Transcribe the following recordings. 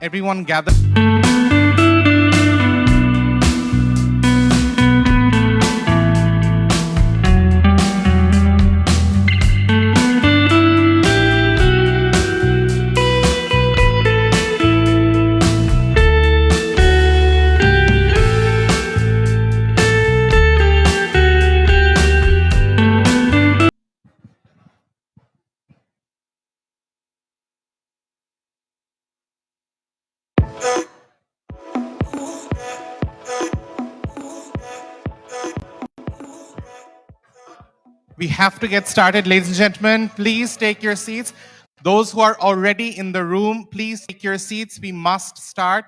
everyone gather. We have to get started, ladies and gentlemen. Please take your seats. Those who are already in the room, please take your seats. We must start.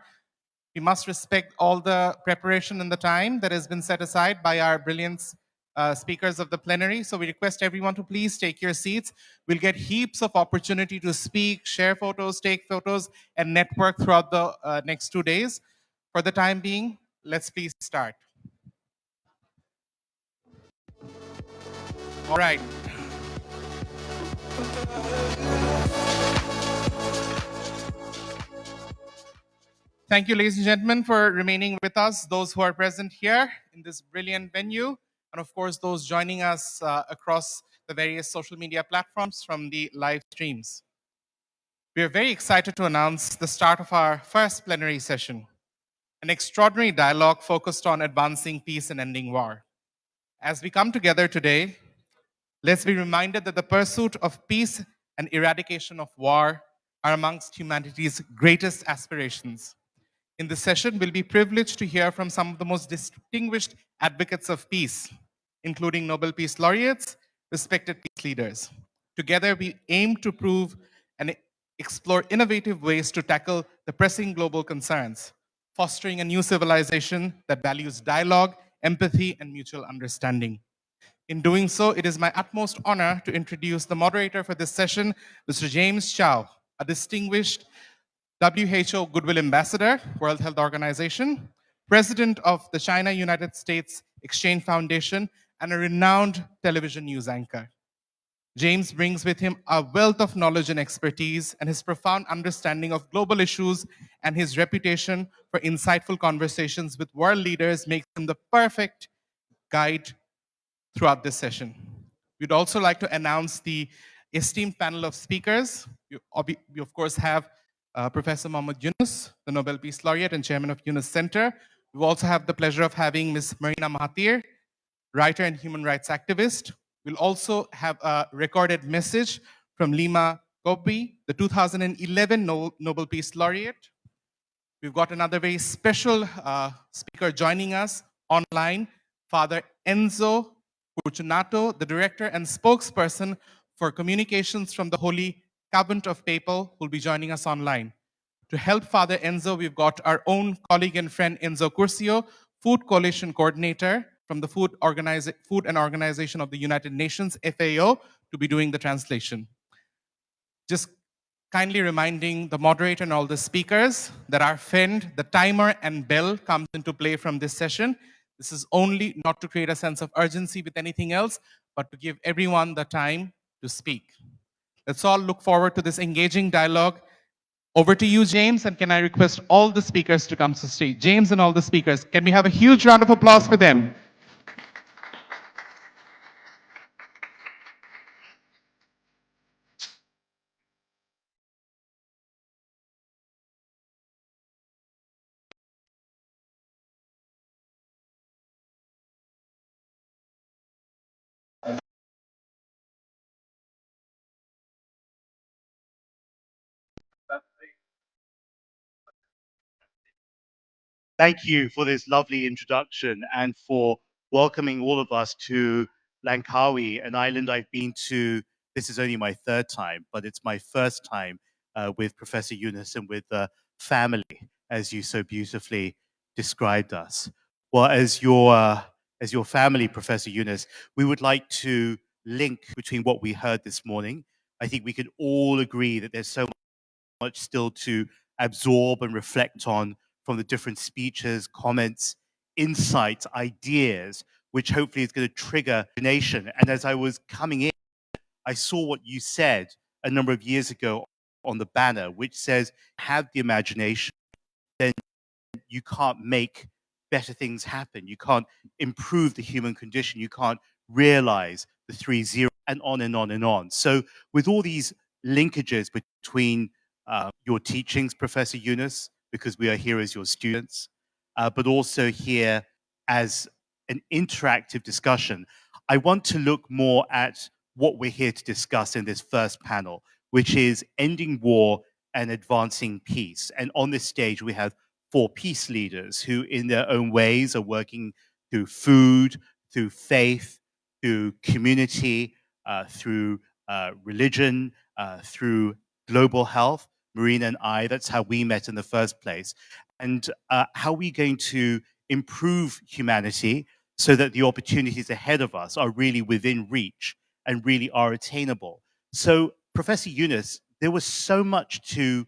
We must respect all the preparation and the time that has been set aside by our brilliant speakers of the plenary. So we request everyone to please take your seats. We'll get heaps of opportunity to speak, share photos, take photos, and network throughout the next 2 days. For the time being, let's please start. All right. Thank you, ladies and gentlemen, for remaining with us, those who are present here in this brilliant venue, and of course, those joining us across the various social media platforms from the live streams. We are very excited to announce the start of our first plenary session, an extraordinary dialogue focused on advancing peace and ending war. As we come together today, let's be reminded that the pursuit of peace and eradication of war are amongst humanity's greatest aspirations. In this session, we'll be privileged to hear from some of the most distinguished advocates of peace, including Nobel Peace Laureates, respected peace leaders. Together, we aim to prove and explore innovative ways to tackle the pressing global concerns, fostering a new civilization that values dialogue, empathy, and mutual understanding. In doing so, it is my utmost honor to introduce the moderator for this session, Mr. James Chow, a distinguished WHO Goodwill Ambassador, World Health Organization, President of the China-United States Exchange Foundation, and a renowned television news anchor. James brings with him a wealth of knowledge and expertise, and his profound understanding of global issues and his reputation for insightful conversations with world leaders makes him the perfect guide throughout this session. We'd also like to announce the esteemed panel of speakers. You of course have Professor Mohammad Yunus, the Nobel Peace Laureate and Chairman of Yunus Center. We also have the pleasure of having Ms. Marina Mahathir, writer and human rights activist. We'll also have a recorded message from Lima Gobbi, the 2011 Nobel Peace Laureate. We've got another very special speaker joining us online, Father Enzo Fortunato, the director and spokesperson for communications from the Holy Covenant of Papal, who will be joining us online. To help Father Enzo, we've got our own colleague and friend Enzo Curcio, Food Coalition Coordinator from the Food and Organization of the United Nations, FAO, to be doing the translation. Just kindly reminding the moderator and all the speakers that our FEND, the timer and bell comes into play from this session. This is only not to create a sense of urgency with anything else, but to give everyone the time to speak. Let's all look forward to this engaging dialogue. Over to you, James, and can I request all the speakers to come to the stage? James and all the speakers, can we have a huge round of applause for them? Thank you for this lovely introduction and for welcoming all of us to Langkawi, an island I've been to. This is only my third time, but it's my first time with Professor Yunus and with the family, as you so beautifully described us. Well, as your family, Professor Yunus, we would like to link between what we heard this morning. I think we can all agree that there's so much still to absorb and reflect on from the different speeches, comments, insights, ideas, which hopefully is going to trigger a nation. And as I was coming in, I saw what you said a number of years ago on the banner, which says, have the imagination, then you can't make better things happen. You can't improve the human condition. You can't realize the 3 0 and on and on and on. So with all these linkages between your teachings, Professor Yunus, because we are here as your students, but also here as an interactive discussion, I want to look more at what we're here to discuss in this first panel, which is ending war and advancing peace. And on this stage, we have 4 peace leaders who, in their own ways, are working through food, through faith, through community, through religion, through global health. Marina and I, that's how we met in the first place. And how are we going to improve humanity so that the opportunities ahead of us are really within reach and really are attainable? So, Professor Yunus, there was so much to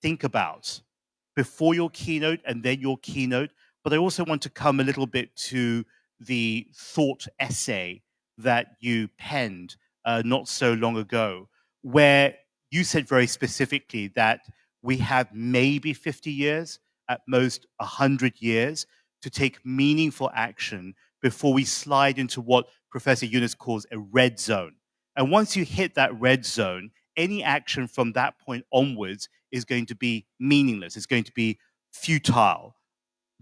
think about before your keynote and then your keynote, but I also want to come a little bit to the thought essay that you penned not so long ago, where you said very specifically that we have maybe 50 years, at most 100 years, to take meaningful action before we slide into what Professor Yunus calls a red zone. And once you hit that red zone, any action from that point onwards is going to be meaningless. It's going to be futile.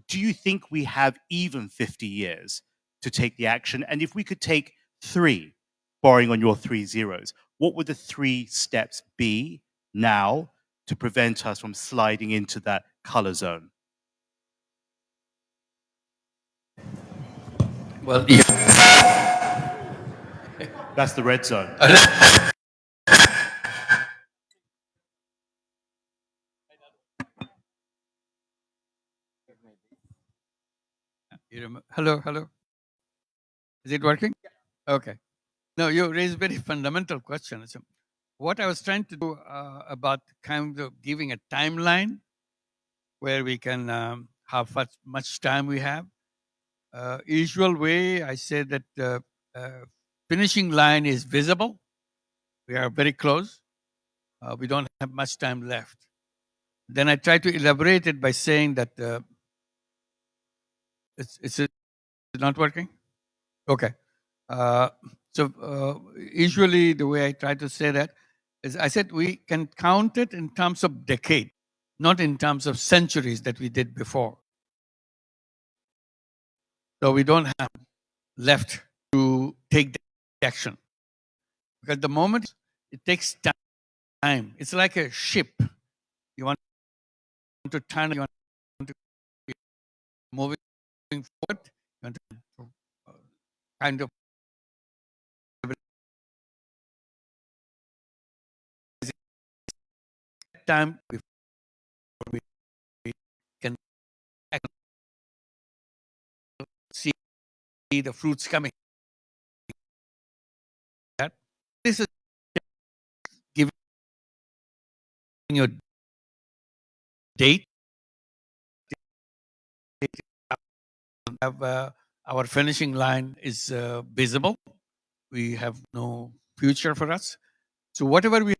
Do you think we have even 50 years to take the action? And if we could take 3, borrowing on your 3 zeros, what would the 3 steps be now to prevent us from sliding into that color zone? Well, yeah. That's the red zone. Hello, hello. Is it working? Okay. No, you raised a very fundamental question. So what I was trying to do about kind of giving a timeline where we can how much time we have. Usual way, I said that finishing line is visible. We are very close. We don't have much time left. Then I try to elaborate it by saying that it's not working. Okay. Usually the way I try to say that is I said we can count it in terms of decade, not in terms of centuries that we did before. So we don't have left to take the action. Because the moment it takes time, it's like a ship. You want to turn, you want to be moving forward, you want to kind of time before we can see the fruits coming. This is giving you a date. Have our finishing line is visible. We have no future for us. So whatever we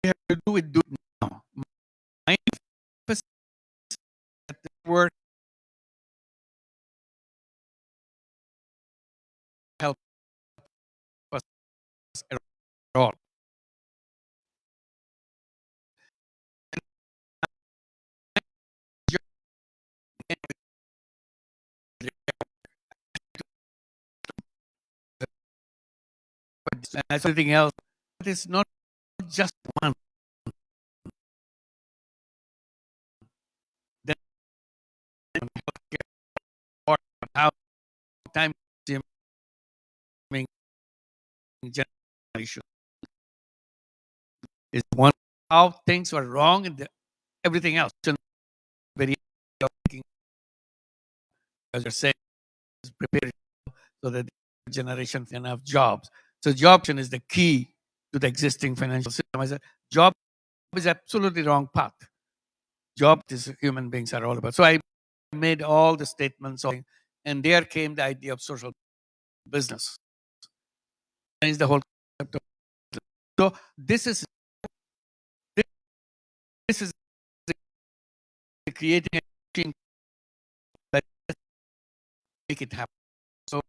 have to do, we do it now. My emphasis at the work help us at all. And everything else, it is not just one. Then or how time consuming generation is one. How things were wrong and everything else. Very as you're saying, is prepared so that the generation can have jobs. So job is the key to the existing financial system. I said, job is absolutely wrong path. Job is human beings are all about. So I made all the statements, and there came the idea of social business. That is the whole concept of. So this is creating a machine that make it happen. So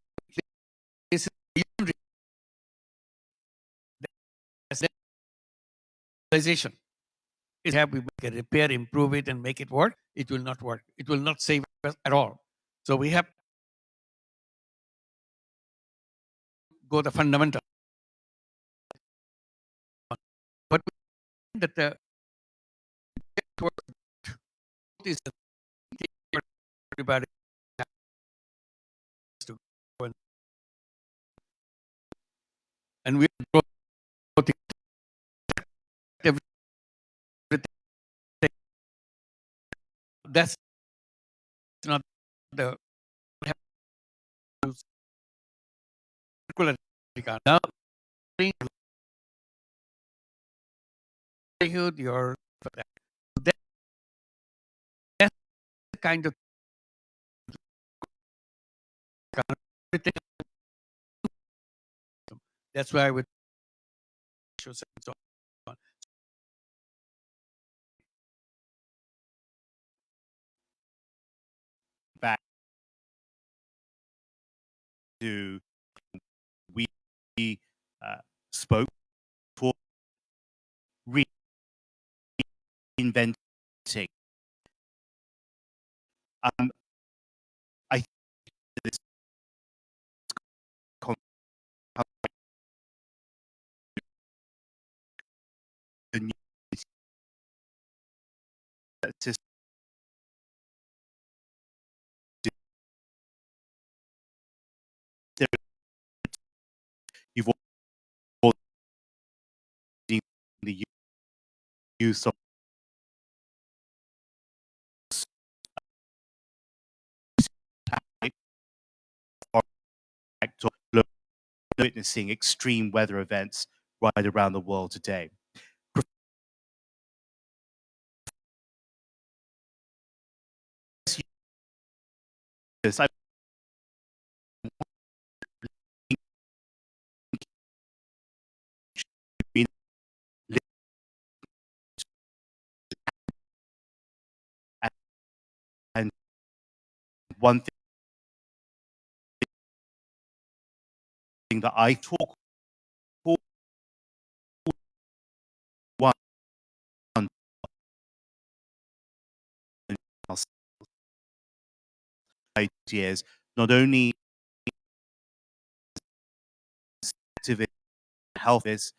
this is beyond realization. Is have we make a repair, improve it, and make it work? It will not work. It will not save us at all. So we have to go the fundamental. But that the is everybody has to go and we grow everything. That's not the circular now livelihood, your that, that's the kind of that's why with and so on. Back to we spoke for reinventing. I think this the new system you've all seen the use of witnessing extreme weather events right around the world today. I and one thing that I talk one ideas not only active in health is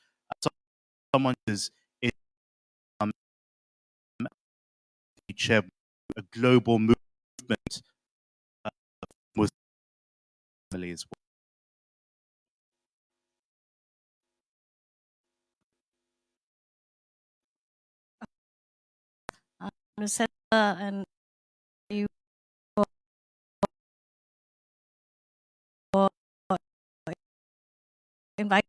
someone is a global movement with families. And you invite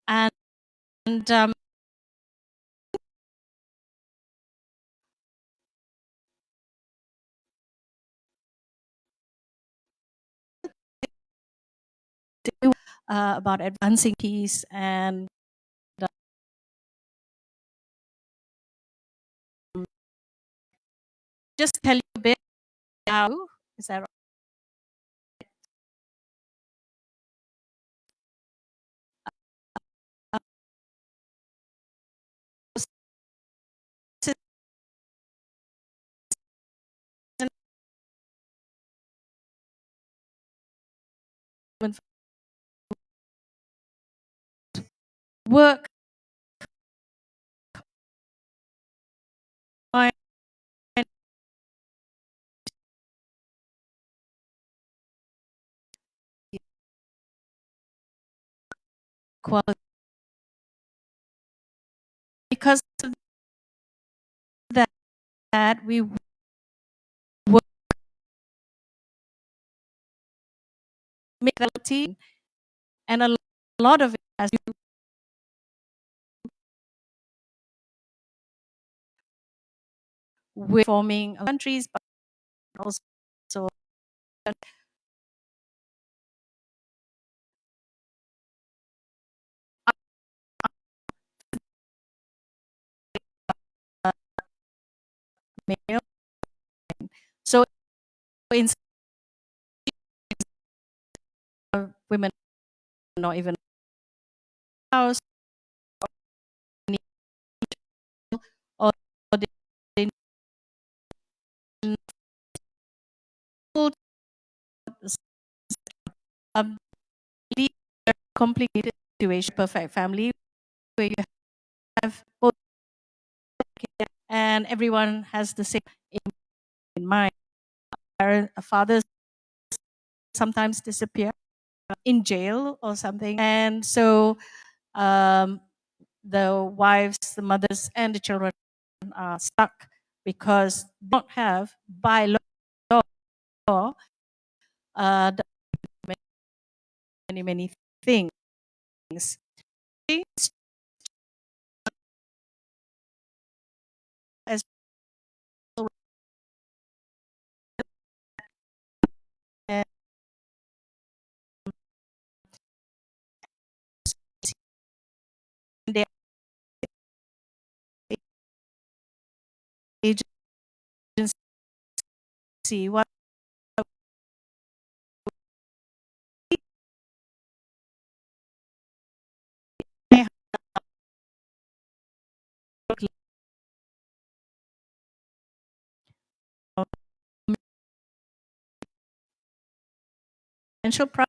and about advancing peace and just tell you a bit how is that right? Work quality because of that we work make quality and a lot of it as you with forming countries, but also male. So in women not even house or they um, lead a complicated situation, perfect family where you have both and everyone has the same aim in mind. Fathers sometimes disappear in jail or something, and so um, the wives, the mothers, and the children are stuck because they don't have by law many things. As the agency, what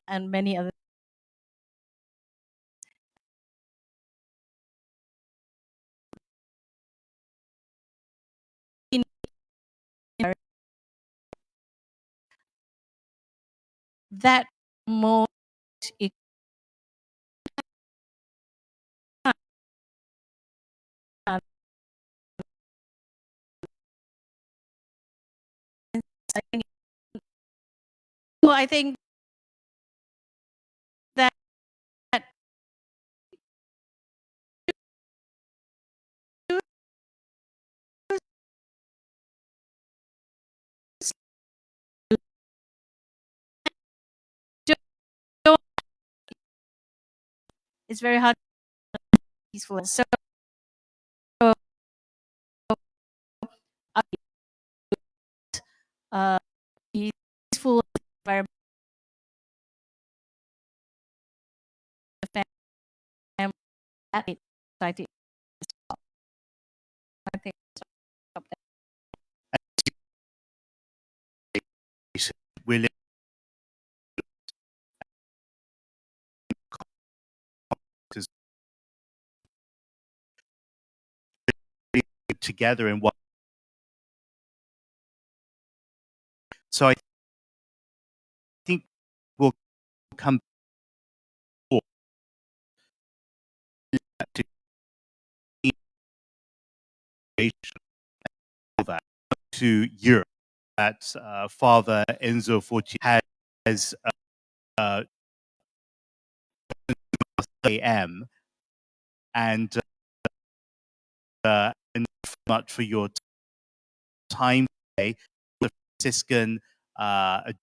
and many other that most so I think that it's very hard to be peaceful. So uh, peaceful environment, family, society. I think We're together in one. So I think we'll come forward to that to Europe. That Father Enzo Forti has AM and much for your time today. The Franciscan, the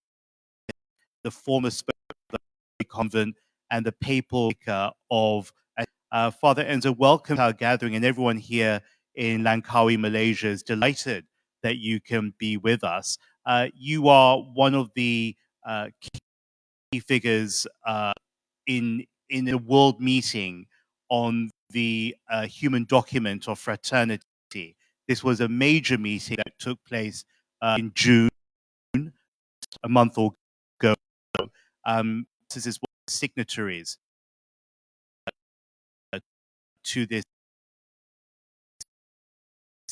former spokesman of the convent, and the papal of Father Enzo. Welcome to our gathering, and everyone here in Langkawi, Malaysia, is delighted that you can be with us. You are one of the key figures in a world meeting on the human document of fraternity. This was a major meeting that took place in June, a month ago. This is one of the signatories to this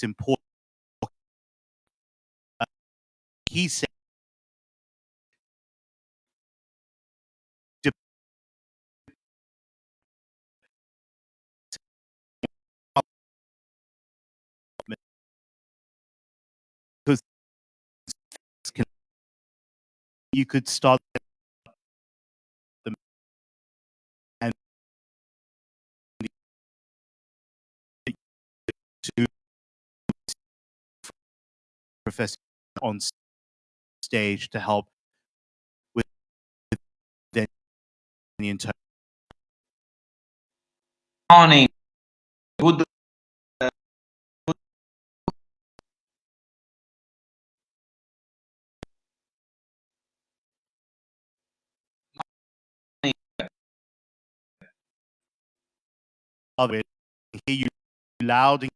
important. He said, because you could start them and to Professor on stage to help with the entire morning. Good of it. I hear you loud and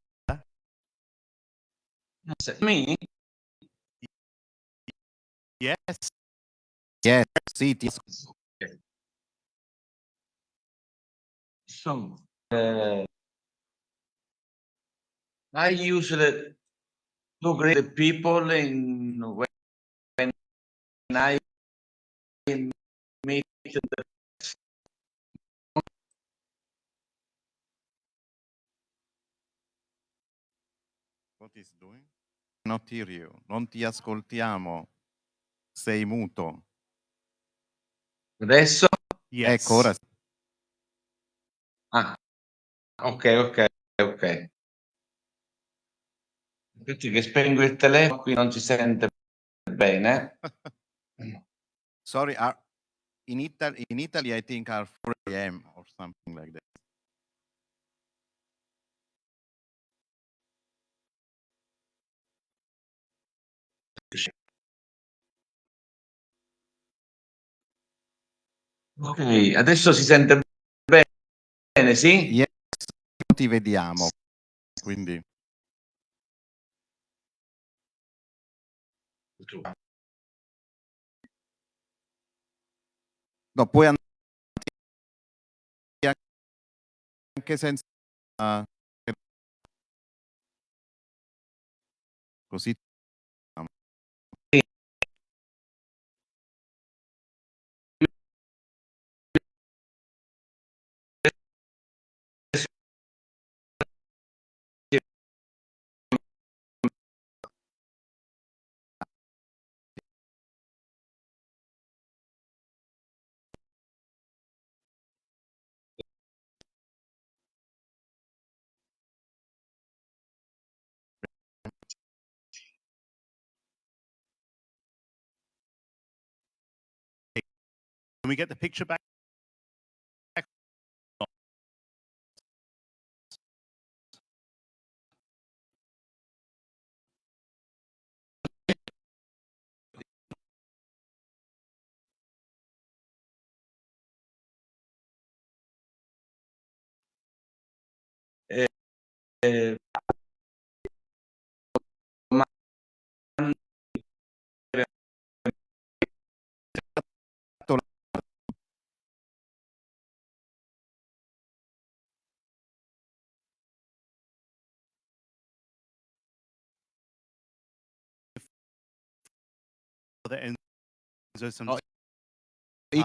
me. yes. Yes, sì, ti So, I usually to greet the people in when I meet the What is doing? Not hear you. Non ti ascoltiamo. Sei muto. adesso. Yes. Ecco, ora Ah, ok. Tutti che spengo il telefono qui non si sente bene. sorry, in Italy I think are 4 a.m. or something like that. Ok, adesso si sente bene, sì? Yes, non ti vediamo. Quindi no, puoi andare anche senza così Can we get the picture back? Eh, ma And there's some Oh, sì.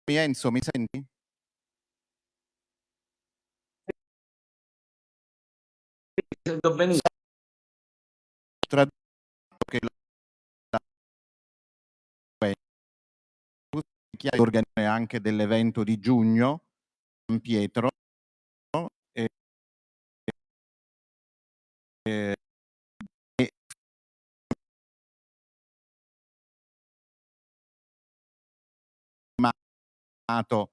Enzo, mi senti? sento benissimo. Tradotto che chiede organizzare anche dell'evento di giugno San Pietro e, e, e firmato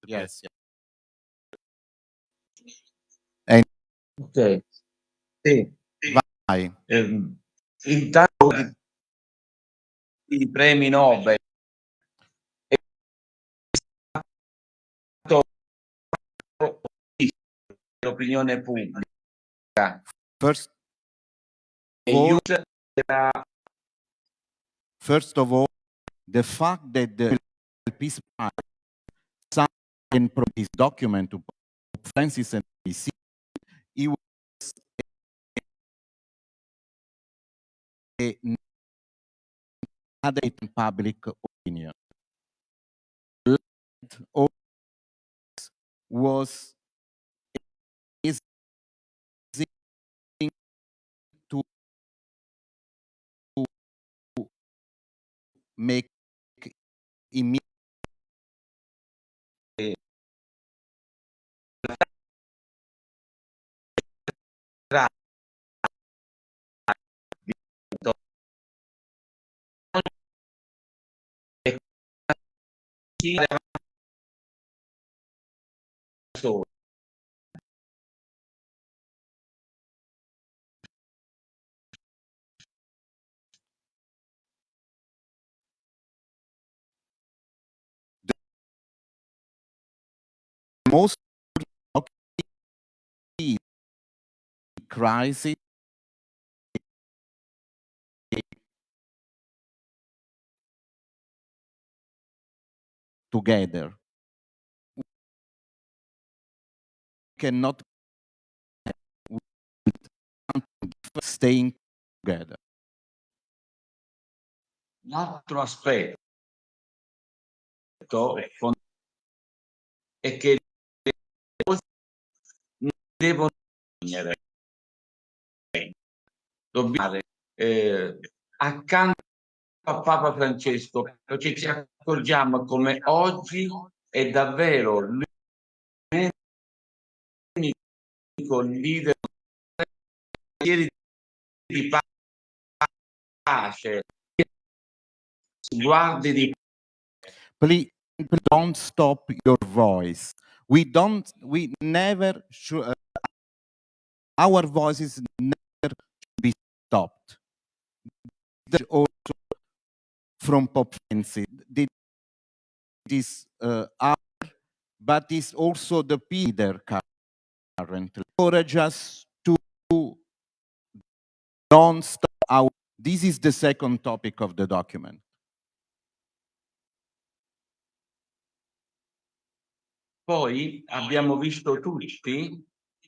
yes. Ok, sì. vai. Intanto i premi Nobel è stato l'opinione pubblica First e of all, era first of all, the fact that the Peace Prize signed and this document to Pope Francis and BC, he was another public opinion. Was easy to make immediate. Most crisis together. Cannot staying together. L'altro aspetto è che le cose non devono finire. Dobbiamo accanto a Papa Francesco, perché ci accorgiamo come oggi è davvero l'unico leader di pace, guardi di Please don't stop your voice. We never should, our voices never should be stopped. Also from Pope Francis, this but is also the leader currently. Encourage us to don't stop our. This is the second topic of the document. Poi abbiamo visto tutti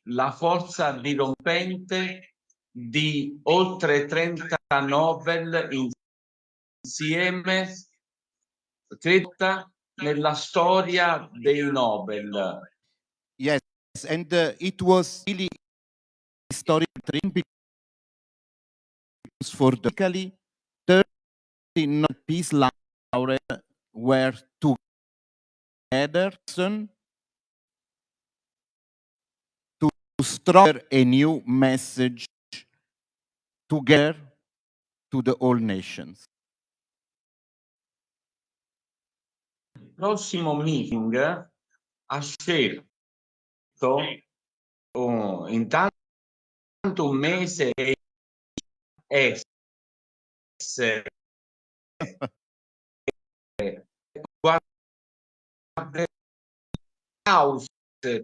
la forza dirompente di oltre 30 Nobel insieme, credo, nella storia dei Nobel. Yes, and it was really historic because for the 30 Peace Laureates were together to structure a new message together to the all nations. Il prossimo meeting ha scelto intanto un mese essere cause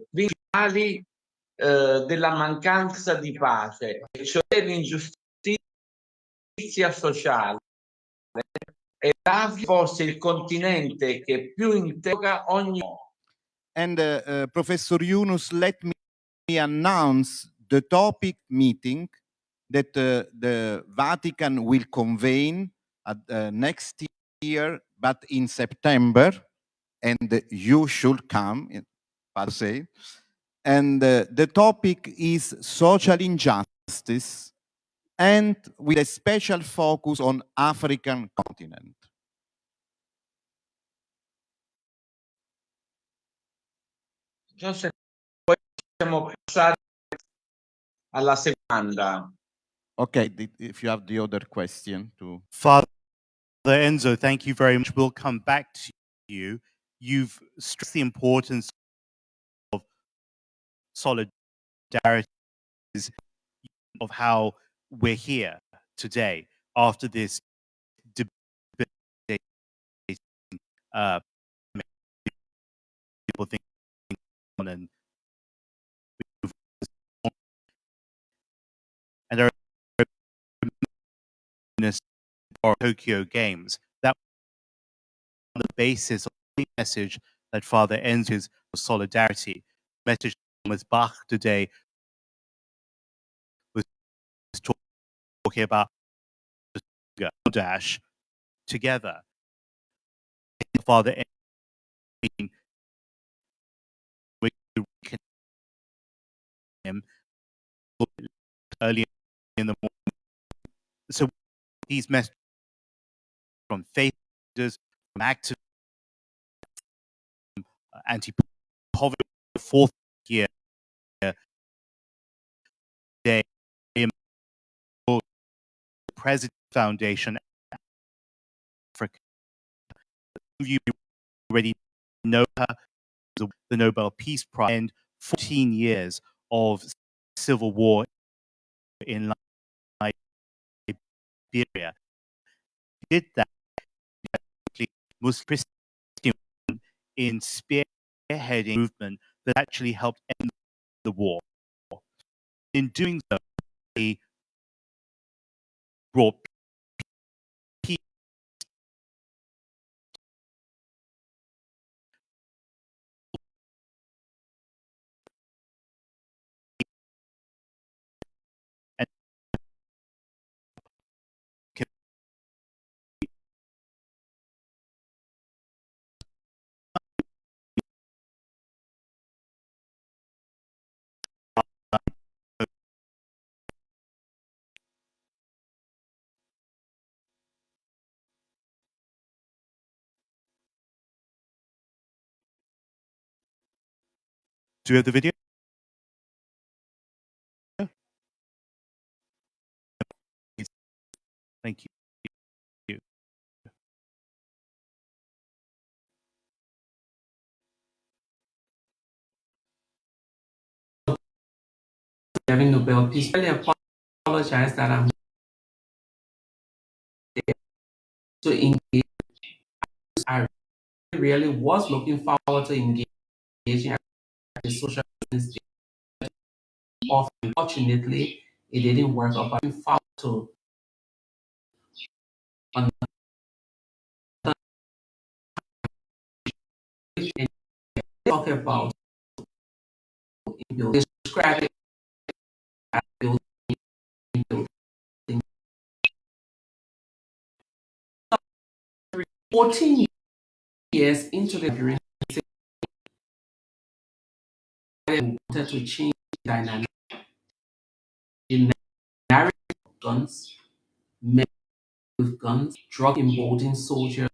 principali della mancanza di pace, cioè l'ingiustizia sociale, e l'Africa fosse il continente che più interroga ogni. And Professor Yunus, let me announce the topic meeting that the Vatican will convene at, next year, but in September, and you should come, per se. And the topic is social injustice, and with a special focus on African continent. Joseph, poi possiamo passare alla seconda. Okay, if you have the other question to Father Enzo, thank you very much. We'll come back to you. You've stressed the importance of solidarity, of how we're here today after this debate. People think and there are Tokyo Games. That on the basis of the message that Father ends his solidarity. Message Thomas Bach today was talking about the dash together. Father him early in the morning. So these messages from faith leaders, from activists, anti-poverty, fourth year day, President Foundation, Africa. Some of you already know her, the Nobel Peace Prize, and 14 years of civil war in Liberia. Did that Muslim Christian in spearheading movement that actually helped end the war. In doing so, he brought peace and do you have the video? Thank you. Having Nobel Peace. I really apologize that I'm there to engage. I really was looking forward to engaging at the social business. Unfortunately, it didn't work out. But I'm forward to talk about describe it as building. 14 years into the Liberian, I wanted to change the dynamic. The narrative of guns, men with guns, drug emboldened soldiers,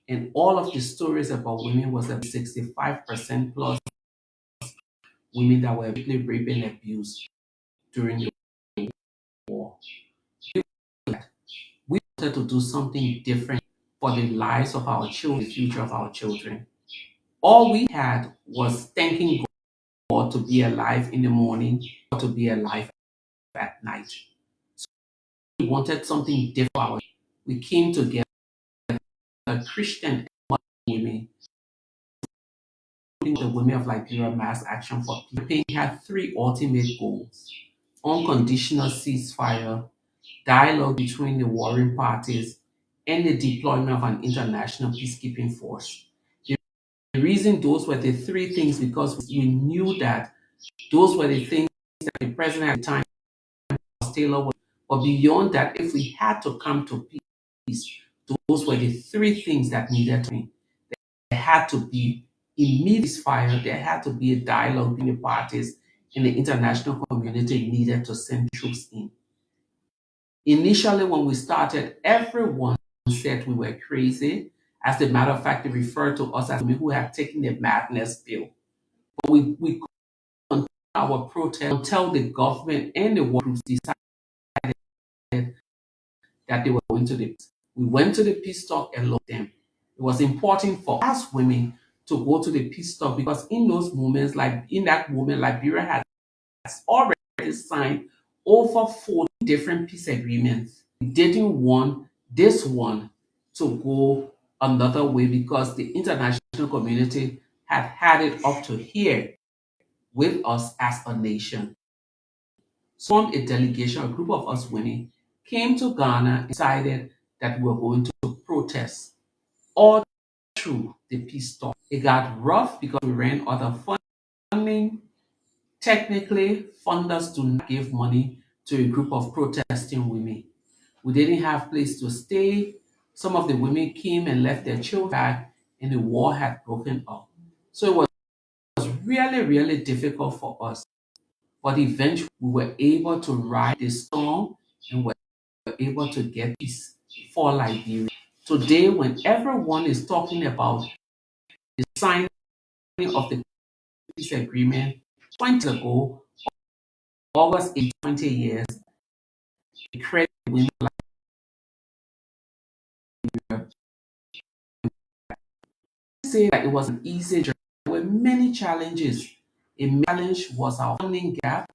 and all of the stories about women was that 65% plus women that were raped and abused during the war. We wanted to do something different for the lives of our children, the future of our children. All we had was thanking God to be alive in the morning or to be alive at night. So we wanted something different. We came together, Christian women, including the Women of Liberia Mass Action for Peace. The campaign had three ultimate goals: unconditional ceasefire, dialogue between the warring parties, and the deployment of an international peacekeeping force. The reason those were the three things because we knew that those were the things that the president at the time, Taylor, was. But beyond that, if we had to come to peace, those were the three things that needed to be. There had to be immediate ceasefire, there had to be a dialogue between the parties, and the international community needed to send troops in. Initially, when we started, everyone said we were crazy. As a matter of fact, they referred to us as women who had taken the madness pill. But we couldn't our protest until the government and the war groups decided that they were going to the. We went to the peace talk and looked them. It was important for us women to go to the peace talk because in those moments, like in that moment, Liberia has already signed over 40 different peace agreements. We didn't want this one to go another way because the international community had it up to here with us as a nation. So a delegation, a group of us women, came to Ghana and decided that we were going to protest all through the peace talk. It got rough because we ran out of funding. Technically, funders do not give money to a group of protesting women. We didn't have place to stay. Some of the women came and left their children back, and the war had broken up. So it was really, really difficult for us. But eventually, we were able to ride the storm and were able to get peace for Liberia. Today, when everyone is talking about the signing of the peace agreement 20 years ago, August 8, 20 years, the credit women say that it was an easy journey. There were many challenges. A main challenge was our funding gap.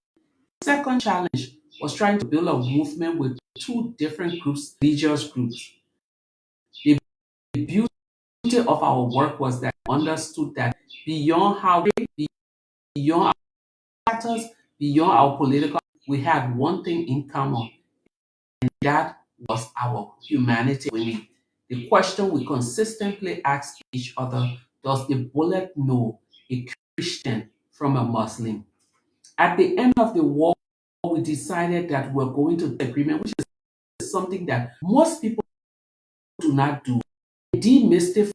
Second challenge was trying to build a movement with two different groups, religious groups. The beauty of our work was that we understood that beyond how beyond our status, beyond our political, we had one thing in common, and that was our humanity winning. The question we consistently ask each other: does the bullet know a Christian from a Muslim? At the end of the war, we decided that we're going to the agreement, which is something that most people do not do. They demystify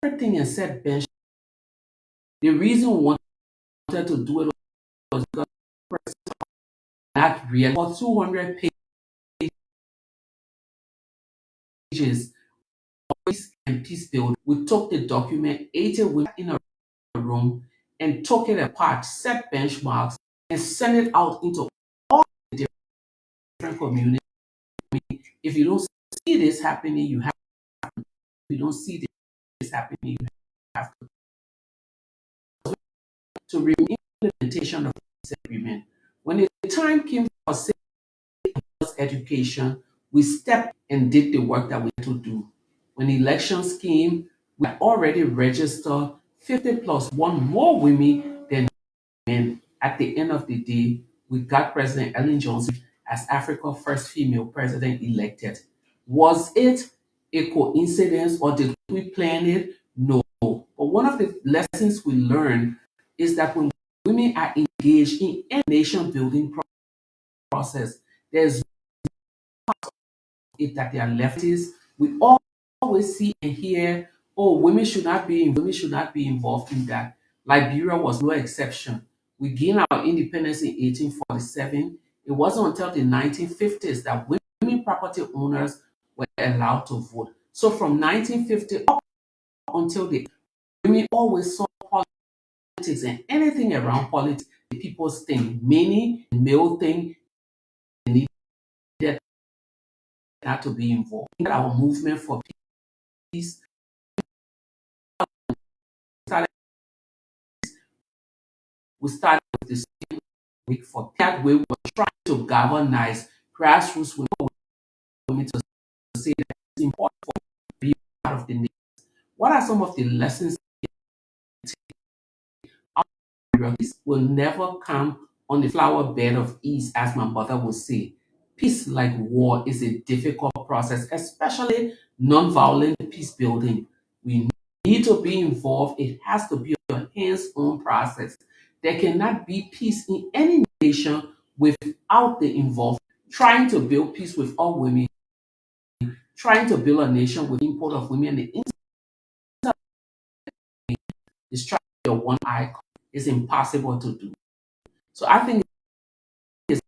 everything and said bench. The reason we wanted to do it was because not real. For 200 pages of peace and peace building, we took the document, 80 women in a room, and took it apart, set benchmarks, and sent it out into all the different communities. If you don't see this happening, you have to. If you don't see this happening, you have to remain implementation of this agreement. When the time came for education, we stepped and did the work that we had to do. When elections came, we had already registered 50 plus one more women than men. At the end of the day, we got President Ellen Johnson as Africa's first female president elected. Was it a coincidence or did we plan it? No. But one of the lessons we learned is that when women are engaged in any nation building process, there's it that they are leftists. We always see and hear, oh, women should not be involved in that. Liberia was no exception. We gained our independence in 1847. It wasn't until the 1950s that women property owners were allowed to vote. So from 1950 up until the women always saw politics and anything around politics, the people's thing, many male thing, they needed not to be involved. Our movement for peace started, we started with this week for that way we were trying to galvanize grassroots women to say that it's important for to be part of the nation. What are some of the lessons? Peace will never come on the flower bed of ease, as my mother would say. Peace, like war, is a difficult process, especially non-violent peace building. We need to be involved. It has to be a hands-on process. There cannot be peace in any nation without the involvement. Trying to build peace with all women, trying to build a nation with input of women, the is trying to be a one icon. It's impossible to do. So I think it's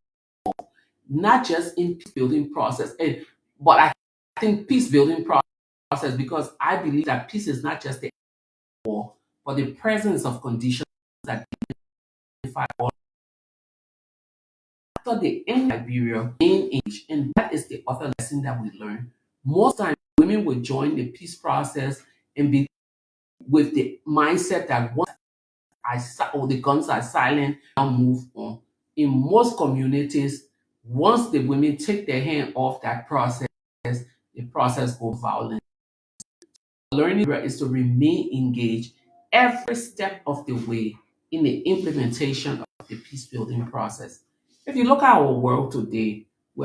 not just in peace building process, but I think peace building process, because I believe that peace is not just the war, but the presence of conditions that define all. After the end of Liberia, in age, and that is the other lesson that we learn. Most times, women will join the peace process and be with the mindset that once the guns are silent, I'll move on. In most communities, once the women take their hand off that process, the process goes violent. Learning is to remain engaged every step of the way in the implementation of the peace building process. If you look at our world today, we're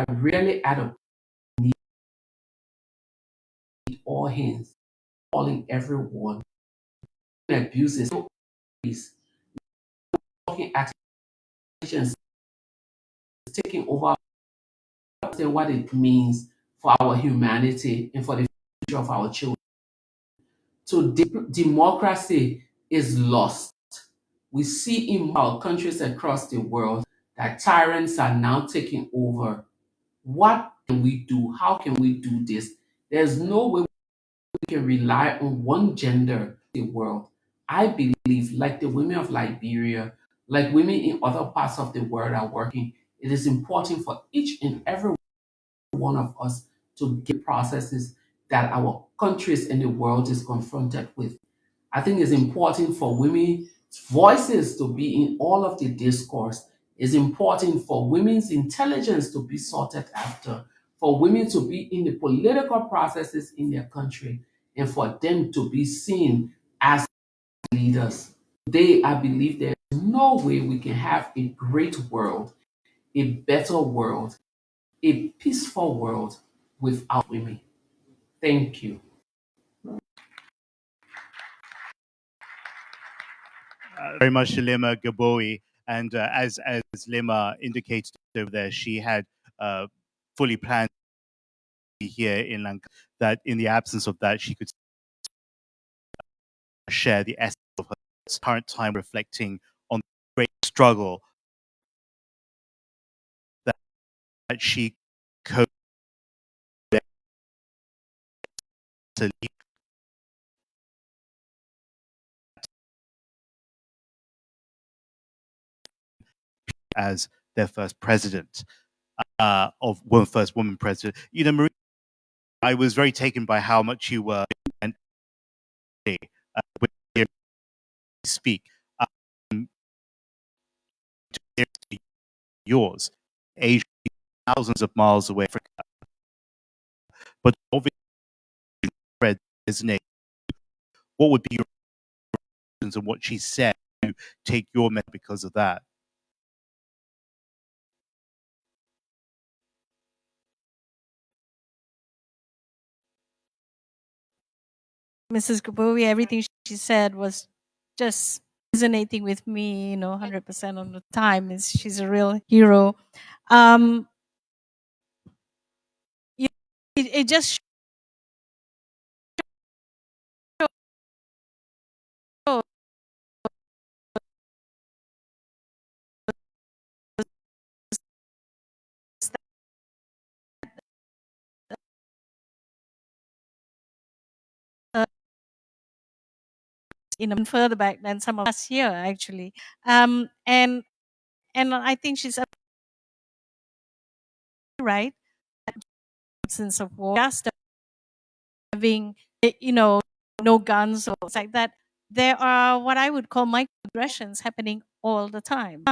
really at a need all hands, calling everyone. Abuses, talking actions, taking over understand what it means for our humanity and for the future of our children. So democracy is lost. We see in our countries across the world that tyrants are now taking over. What can we do? How can we do this? There's no way we can rely on one gender in the world. I believe, like the women of Liberia, like women in other parts of the world are working, it is important for each and every one of us to get processes that our countries and the world is confronted with. I think it's important for women's voices to be in all of the discourse. It's important for women's intelligence to be sorted after, for women to be in the political processes in their country, and for them to be seen as leaders. Today, I believe there's no way we can have a great world, a better world, a peaceful world without women. Thank you. Very much to Lima Gaboe. And as Lima indicated over there, she had fully planned to be here in Lanka, that in the absence of that, she could share the essence of her current time, reflecting on the great struggle that she coped to lead as their first president, first woman president. You know, Marie, I was very taken by how much you were and when you speak. Um, yours, Asia, thousands of miles away from Africa, but obviously read his name. What would be your reactions on what she said to take your men because of that? Mrs. Gabowi, everything she said was just resonating with me, 100% of the time. She's a real hero. Um, it just shows that, further back than some of us here, actually. And I think she's right. Absence of war, just having, no guns or things like that. There are what I would call microaggressions happening all the time.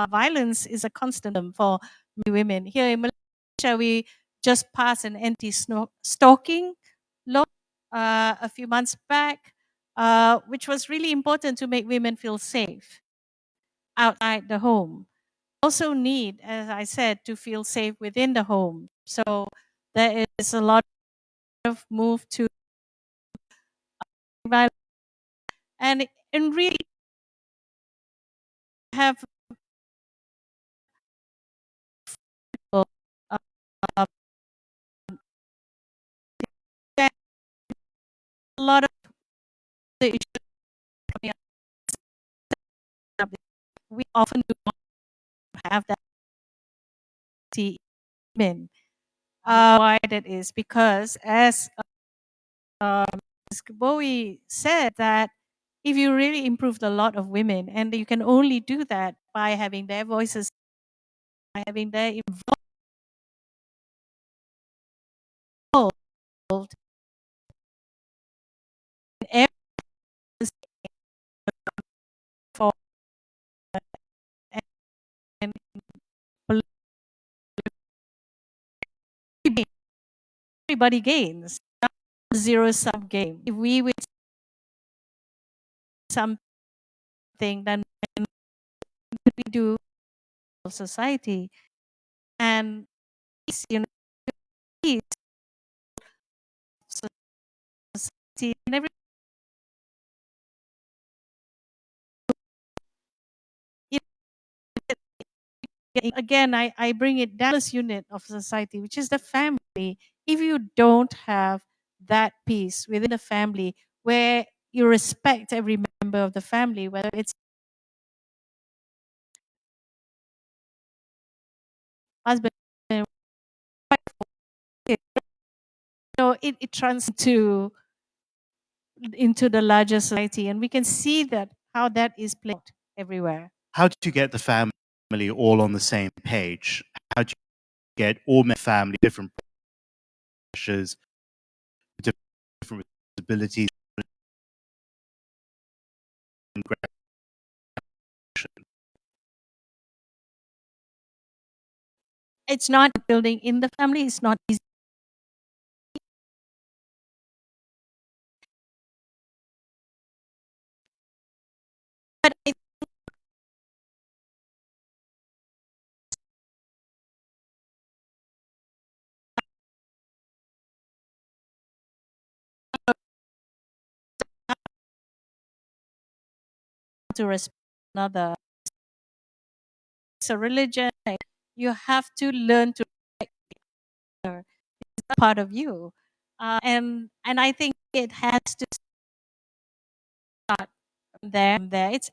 Violence is a constant for women. Here in Malaysia, we just passed an anti-stalking law a few months back, which was really important to make women feel safe outside the home. Also need, as I said, to feel safe within the home. So there is a lot of move to violence, and really have uh, a lot of the issues coming up. We often do not have that men. Why that is because, as Ms. Bowie said, that if you really improved a lot of women, and you can only do that by having their voices, by having their involved in every for and everybody gains. Zero sum game. If we win something, then we do society, and peace, society, and every again, I bring it down this unit of society, which is the family. If you don't have that peace within the family where you respect every member of the family, whether it's husband and wife, it translates into the larger society, and we can see that how that is played out everywhere. How do you get the family all on the same page? How do you get all family different pressures, different abilities, and It's not building in the family. It's not easy. But I to respect another. It's a religion. You have to learn to respect the other. It's a part of you, and I think it has to start there.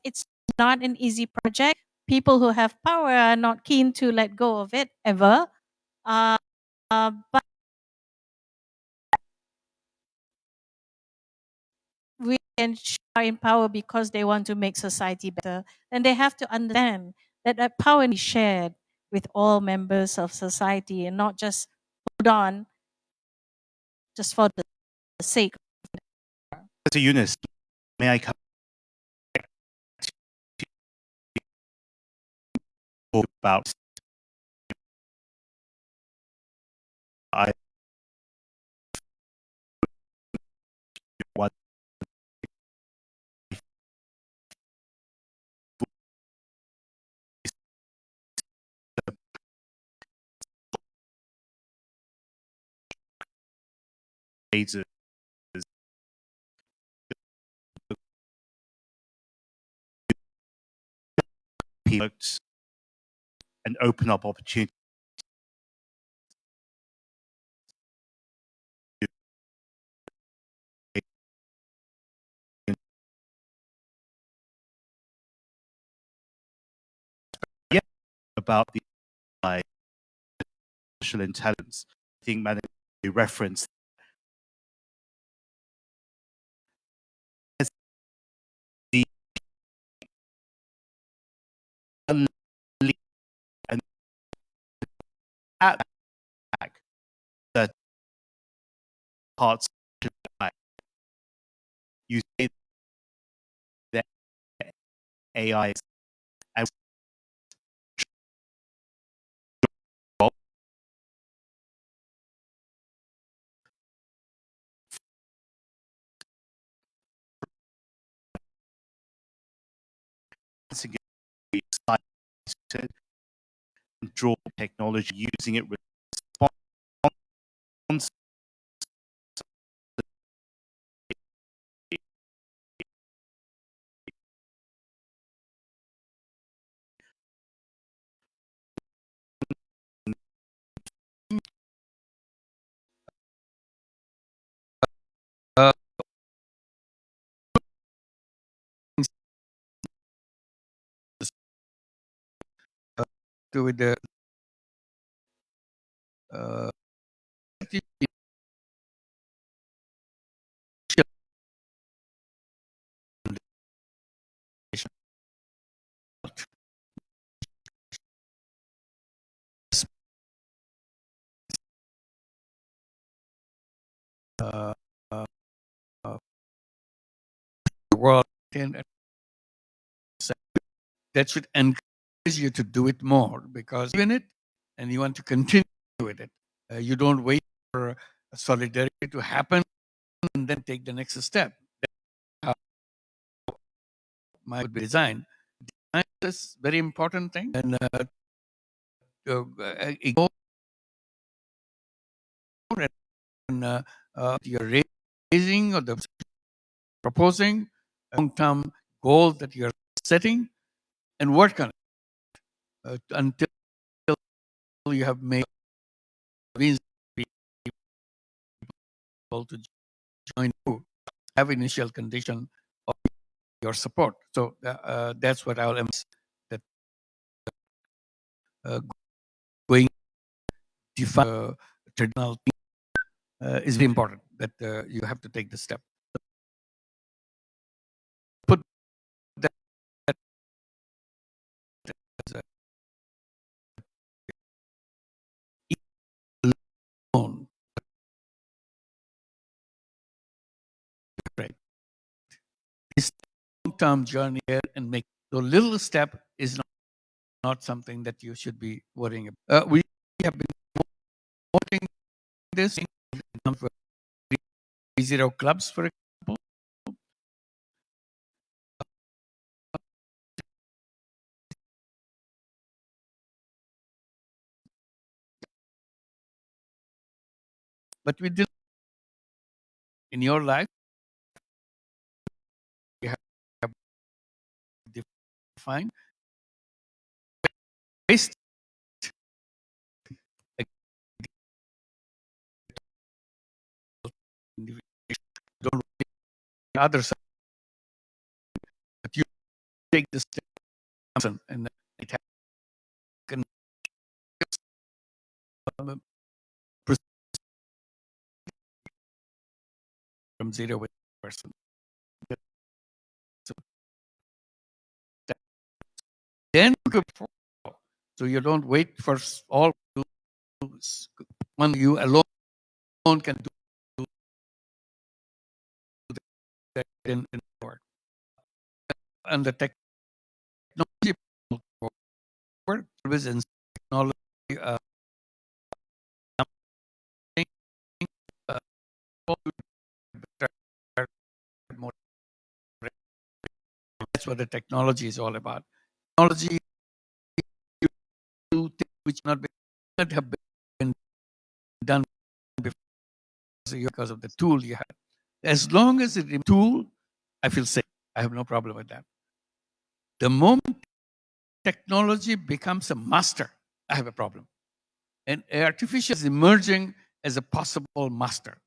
It's not an easy project. People who have power are not keen to let go of it ever. But we can are in power because they want to make society better, then they have to understand that that power is shared with all members of society and not just hold on just for the sake. Professor Yunus, may I come back to talk about I what raises people and open up opportunities about the artificial intelligence. I think Madam referenced as the unleash and at back that parts of AI. You say that AI is as excited and draw technology using it response Uh, with the uh, uh, uh, world and that should encourage you to do it more because you in it and you want to continue with it. You don't wait for solidarity to happen and then take the next step. That's how my would be designed. Design is a very important thing, and ignore and you're raising or the proposing long-term goal that you're setting and work on it until you have made people to join you, have initial condition of your support. So that's what I'll emphasize, that going define traditional is very important, that you have to take the step. Put that as a alone. Right. This long-term journey and make the little step is not something that you should be worrying about. We have been promoting this in terms of 3.0 clubs, for example. But we did in your life, you have defined based don't other side, but you take the step and it can from 0 with person. So then so you don't wait for all one you alone can do that in work. And the technology always in technology more. That's what the technology is all about. Technology which not have been done before because of the tool you have. As long as it's a tool, I feel safe. I have no problem with that. The moment technology becomes a master, I have a problem. And artificial is emerging as a possible master.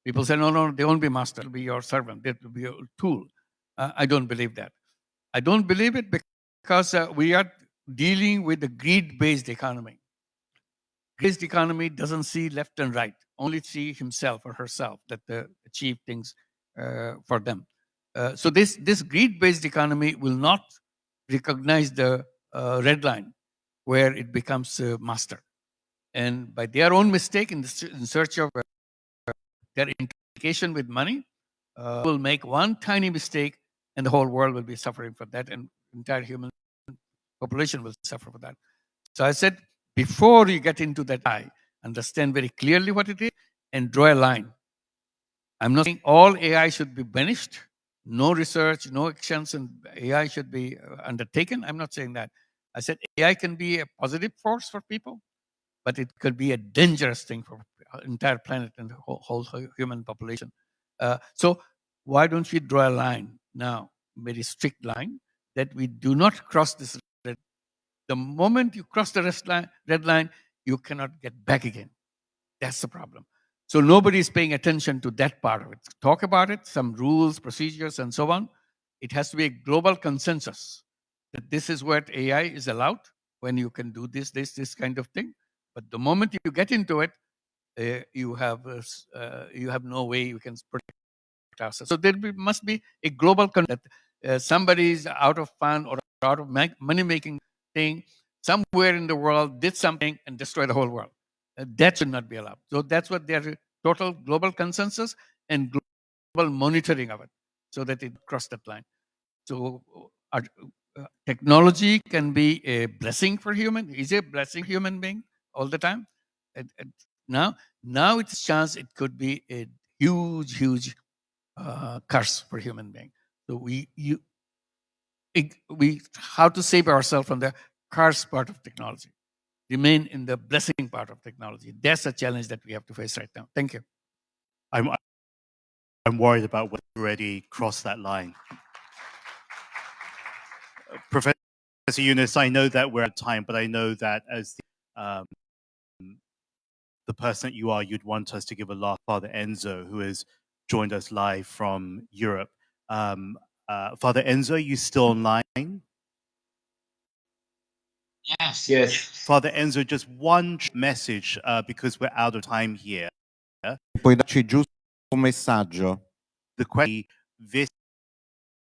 People say, no, they won't be master. It'll be your servant. It will be your tool. I don't believe that. I don't believe it because we are dealing with a greed-based economy. Greed-based economy doesn't see left and right, only see himself or herself that achieve things for them. So this greed-based economy will not recognize the red line where it becomes master. And by their own mistake in search of their implication with money, will make one tiny mistake and the whole world will be suffering for that, and entire human population will suffer for that. So I said, before you get into that, I understand very clearly what it is and draw a line. I'm not saying all AI should be banished, no research, no actions, and AI should be undertaken. I'm not saying that. I said AI can be a positive force for people, but it could be a dangerous thing for entire planet and the whole human population. So why don't we draw a line now, very strict line, that we do not cross this red. The moment you cross the red line, you cannot get back again. That's the problem. So nobody is paying attention to that part of it. Talk about it, some rules, procedures, and so on. It has to be a global consensus that this is what AI is allowed, when you can do this kind of thing. But the moment you get into it, you have no way you can protect ourselves. So there must be a global that somebody is out of fun or out of money-making thing somewhere in the world did something and destroyed the whole world. That should not be allowed. So that's what their total global consensus and global monitoring of it, so that it crossed that line. So technology can be a blessing for human. Is a blessing human being all the time. Now it's a chance it could be a huge curse for human being. So we how to save ourselves from the curse part of technology, remain in the blessing part of technology. That's a challenge that we have to face right now. Thank you. I'm worried about whether we already crossed that line. Professor Yunus, I know that we're at time, but I know that as the the person that you are, you'd want us to give a laugh. Father Enzo, who has joined us live from Europe. Father Enzo, you still online? Yes. Father Enzo, just one message because we're out of time here. Puoi darci giusto un messaggio? The question, this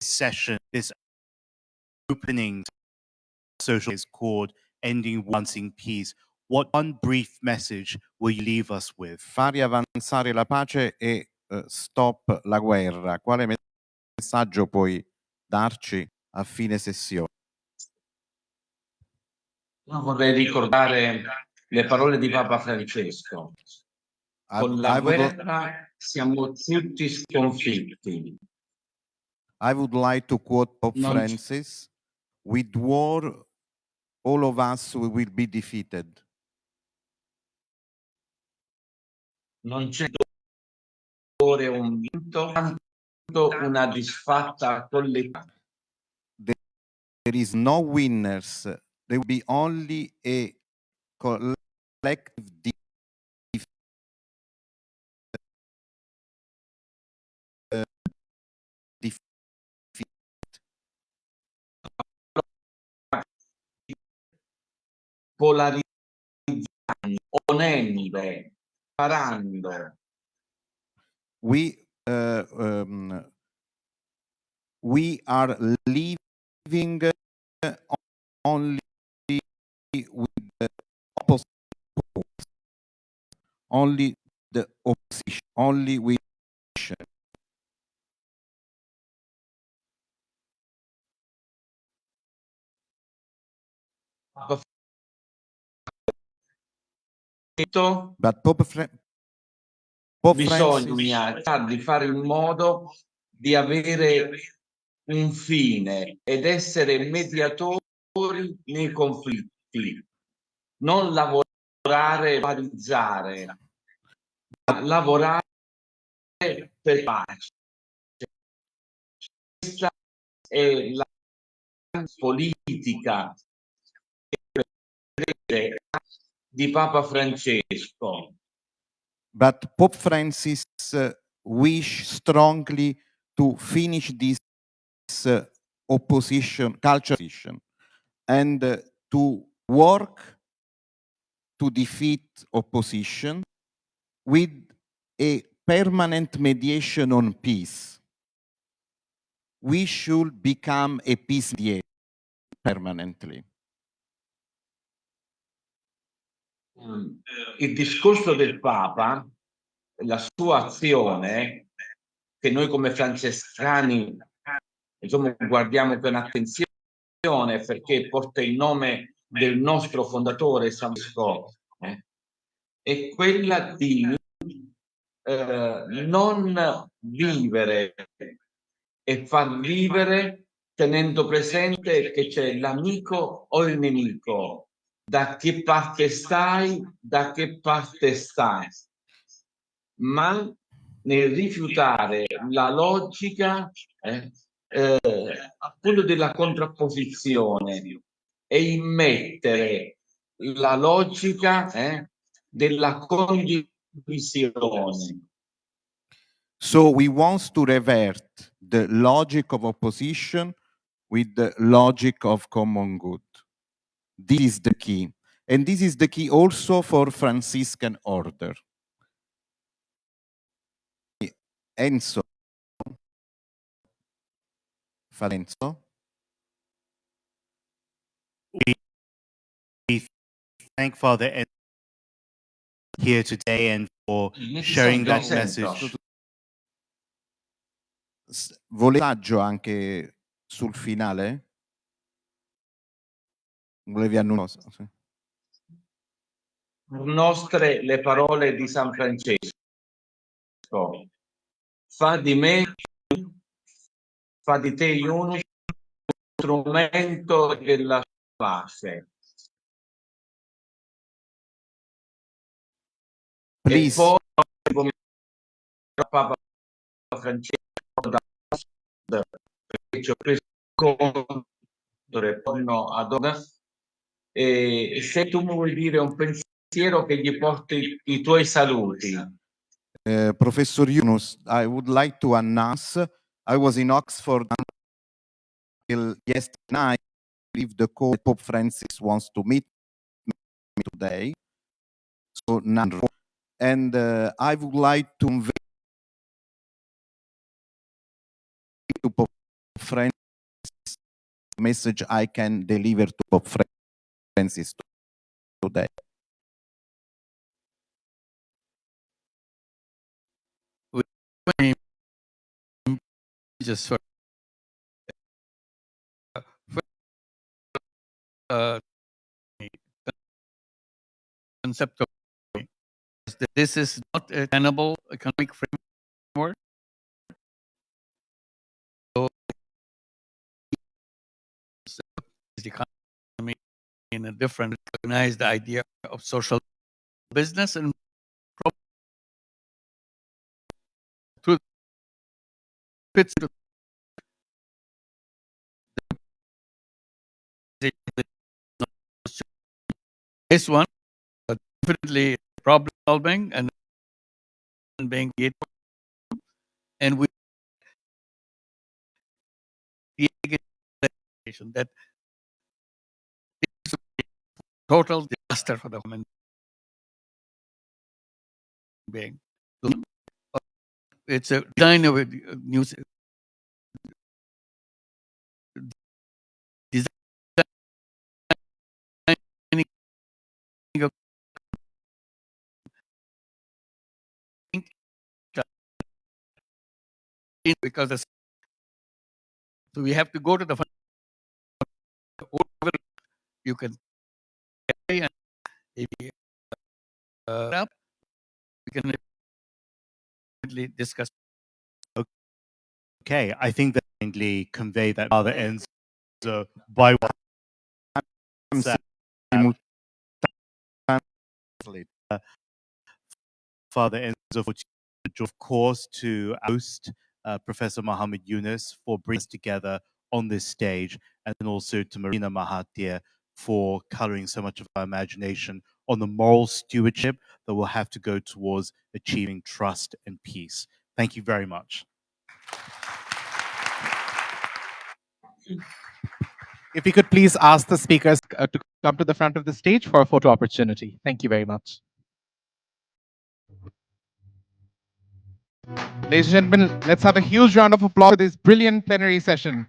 session, this opening social is called Ending Wanting Peace. What one brief message will you leave us with? Fare avanzare la pace e stop la guerra. Quale messaggio puoi darci a fine sessione? Vorrei ricordare le parole di Papa Francesco. Con la guerra siamo tutti sconfitti. I would like to quote Pope Francis: with war, all of us will be defeated. Non c'è dolore o un vinto, quanto una disfatta collettiva. There is no winners. There will be only a collective defeat. Polarizzando, onende, parando. We are living only with the opposite, only the opposition, only with but Pope Francis bisogna di fare in modo di avere un fine ed essere mediatori nei conflitti, non lavorare, polarizzare, ma lavorare per pace. Questa è la politica di Papa Francesco. But Pope Francis wish strongly to finish this opposition, culture opposition, and to work to defeat opposition with a permanent mediation on peace. We should become a peace mediator permanently. Il discorso del Papa, la sua azione, che noi come francescani insomma, guardiamo con attenzione perché porta il nome del nostro fondatore San Francisco, è quella di non vivere e far vivere tenendo presente che c'è l'amico o il nemico. Da che parte stai, da che parte stai. Ma nel rifiutare la logica appunto della contrapposizione e immettere la logica della condivisione. So we want to revert the logic of opposition with the logic of common good. This is the key. And this is the key also for Franciscan order. Enzo. Falenzo. We thank Father Enzo here today and for sharing that message. Volevo anche sul finale? Volevi annunciare? Nostre le parole di San Francesco. Fa di me, fa di te uno strumento della pace. Please. E poi Papa Francesco ci ho preso ad e se tu mi vuoi dire un pensiero pensiero che gli porti i tuoi saluti. Professor Yunus, I would like to announce I was in Oxford until yesterday night. I believe the Pope Francis wants to meet me today. So, and I would like to convey to Pope Francis the message I can deliver to Pope Francis today. Just for uh, concept of this is not a tenable economic framework. So the economy in a different recognize the idea of social business and through fits into this one, but definitely problem solving and being it, and we that total disaster for the human being. It's a design of a new design of because so we have to go to the you can pay and maybe up we can discuss. Okay, I think that kindly convey that Father Enzo by WhatsApp. Father Enzo, of course, to host Professor Muhammad Yunus for bringing us together on this stage, and also to Marina Mahathir for coloring so much of our imagination on the moral stewardship that will have to go towards achieving trust and peace. Thank you very much. If we could please ask the speakers to come to the front of the stage for a photo opportunity. Thank you very much. Ladies and gentlemen, let's have a huge round of applause for this brilliant plenary session.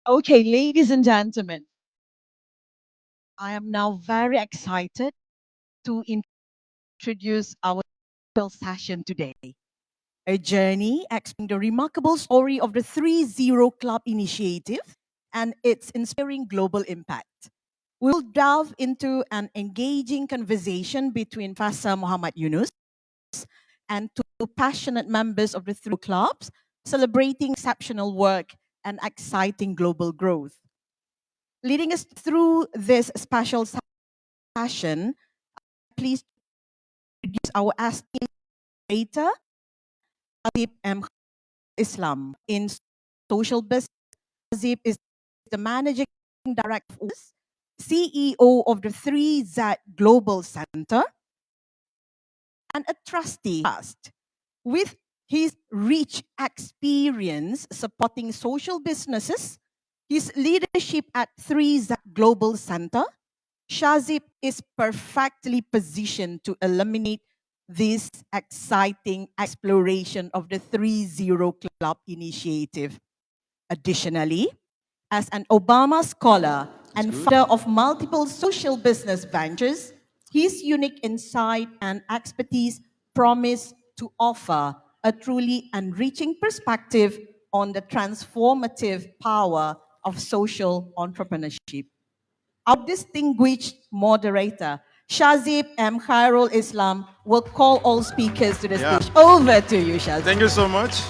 Okay, ladies and gentlemen, I am now very excited to introduce our session today. A journey exploring the remarkable story of the 3-0 Club initiative and its inspiring global impact. We'll delve into an engaging conversation between Professor Muhammad Yunus and two passionate members of the 3 clubs celebrating exceptional work and exciting global growth. Leading us through this special session, please introduce our esteemed moderator, Azib M. Islam. In social business, Azib is the managing director, CEO of the 3Z Global Center, and a trustee. With his rich experience supporting social businesses, his leadership at 3Z Global Center, Shazib is perfectly positioned to illuminate this exciting exploration of the 3-0 Club initiative. Additionally, as an Obama scholar and founder of multiple social business ventures, his unique insight and expertise promise to offer a truly enriching perspective on the transformative power of social entrepreneurship. Our distinguished moderator, Shazib M. Khairul Islam will call all speakers to the stage. Over to you, Shazib. Thank you so much.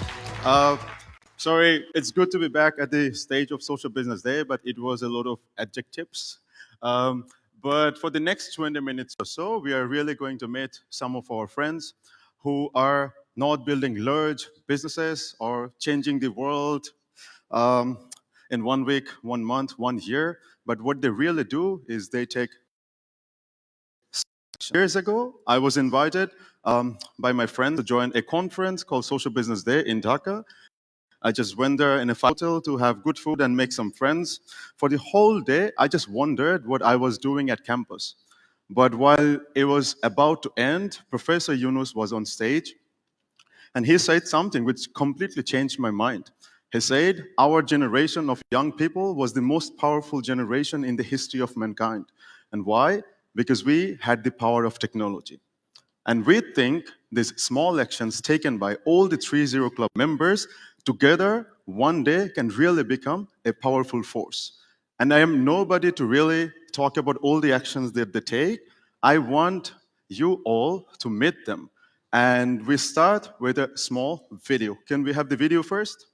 Sorry, it's good to be back at the stage of Social Business Day, but it was a lot of adjectives. But for the next 20 minutes or so, we are really going to meet some of our friends who are not building large businesses or changing the world um, in 1 week, 1 month, 1 year. But what they really do is they take. Years ago, I was invited by my friend to join a conference called Social Business Day in Dhaka. I just went there in a hotel to have good food and make some friends. For the whole day, I just wondered what I was doing at campus. But while it was about to end, Professor Yunus was on stage and he said something which completely changed my mind. He said, our generation of young people was the most powerful generation in the history of mankind. And why? Because we had the power of technology. And we think these small actions taken by all the 30 Club members together one day can really become a powerful force. And I am nobody to really talk about all the actions that they take. I want you all to meet them. And we start with a small video. Can we have the video first?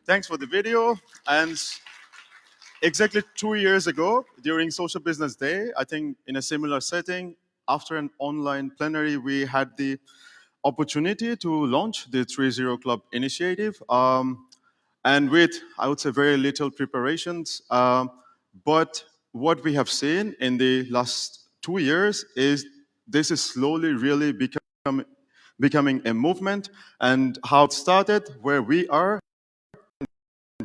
Thanks for the video. And exactly 2 years ago, during Social Business Day, I think in a similar setting, after an online plenary, we had the opportunity to launch the 30 Club initiative. And with, I would say, very little preparations. But what we have seen in the last 2 years is this is slowly really becoming a movement, and how it started, where we are,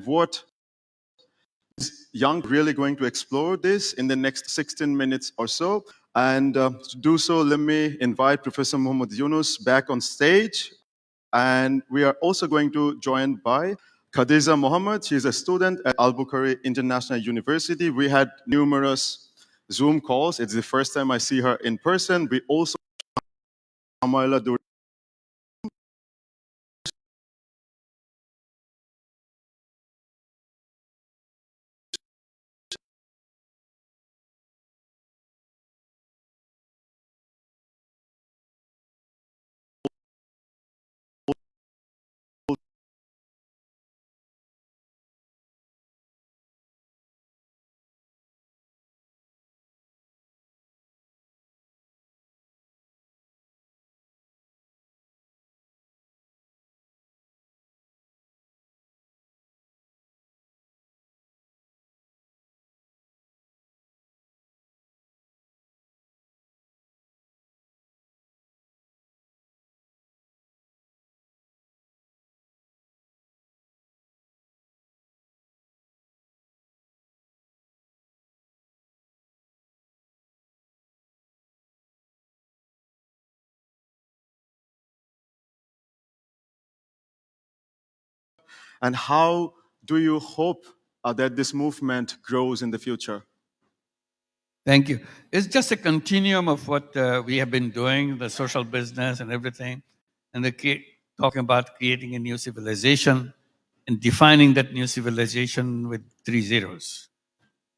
what Young really going to explore this in the next 16 minutes or so. And to do so, let me invite Professor Muhammad Yunus back on stage. And we are also going to join by Khadija Mohammed. She's a student at Al-Bukhari International University. We had numerous Zoom calls. It's the first time I see her in person. We also Amaila And how do you hope that this movement grows in the future? Thank you. It's just a continuum of what we have been doing, the social business and everything, and talking about creating a new civilization and defining that new civilization with 3 zeros.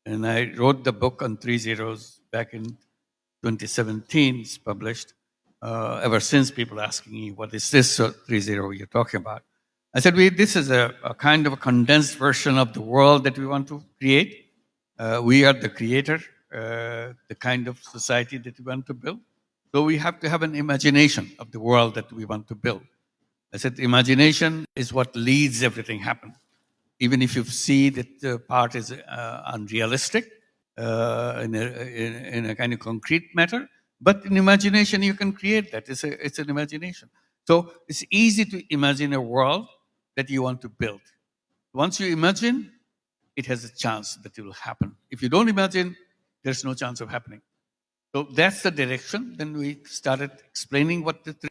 And I wrote the book on 3 zeros back in 2017. It's published. Ever since, people asking me, what is this 3 zero you're talking about? I said, this is a kind of a condensed version of the world that we want to create. We are the creator, the kind of society that we want to build. So we have to have an imagination of the world that we want to build. I said, imagination is what leads everything happen. Even if you see that the part is unrealistic in a kind of concrete matter, but in imagination you can create that. It's an imagination. So it's easy to imagine a world that you want to build. Once you imagine, it has a chance that it will happen. If you don't imagine, there's no chance of happening. So that's the direction. Then we started explaining what the 3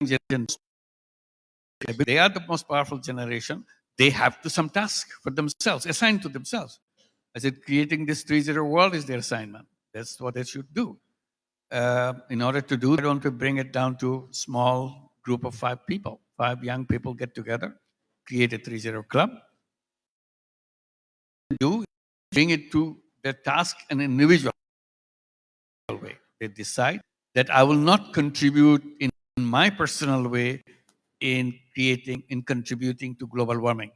generations. They are the most powerful generation. They have to some task for themselves, assigned to themselves. I said, creating this 3-0 world is their assignment. That's what they should do. In order to do that, I want to bring it down to small group of 5 people. 5 young people get together, create a 3-0 club. Bring it to their task in an individual way. They decide that I will not contribute in my personal way in contributing to global warming.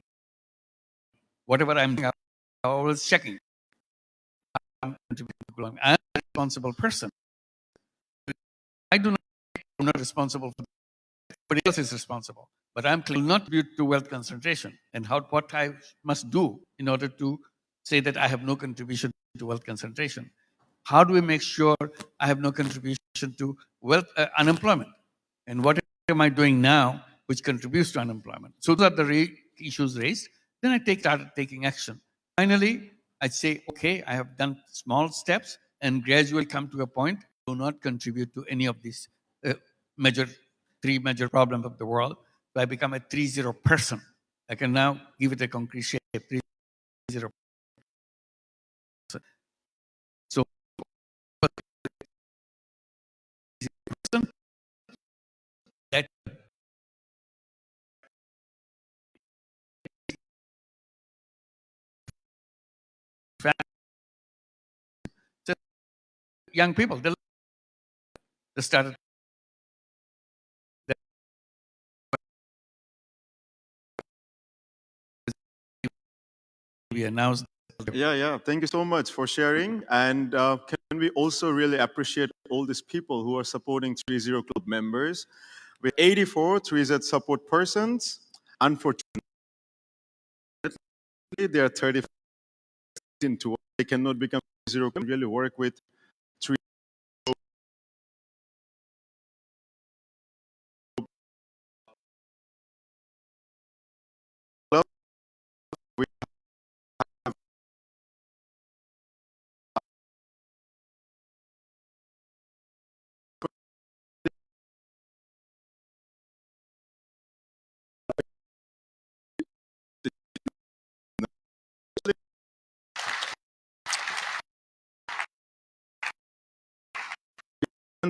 Whatever I'm doing, I'm always checking. I'm contributing to global warming. I'm a responsible person. I'm not responsible for everybody else is responsible. But I'm will not contribute to wealth concentration and what I must do in order to say that I have no contribution to wealth concentration. How do we make sure I have no contribution to wealth unemployment? And what am I doing now which contributes to unemployment? So those are the issues raised. Then I started taking action. Finally, I'd say, okay, I have done small steps and gradually come to a point do not contribute to any of these three major problems of the world. So I become a 3-0 person. I can now give it a concrete shape, 3-0 person. So person, that young people, they started we announced. Yeah. Thank you so much for sharing. And can we also really appreciate all these people who are supporting 3-0 Club members? With 84 3Z support persons, unfortunately, they are 35 into they cannot become 3-0 Club. Really work with 3 Club. We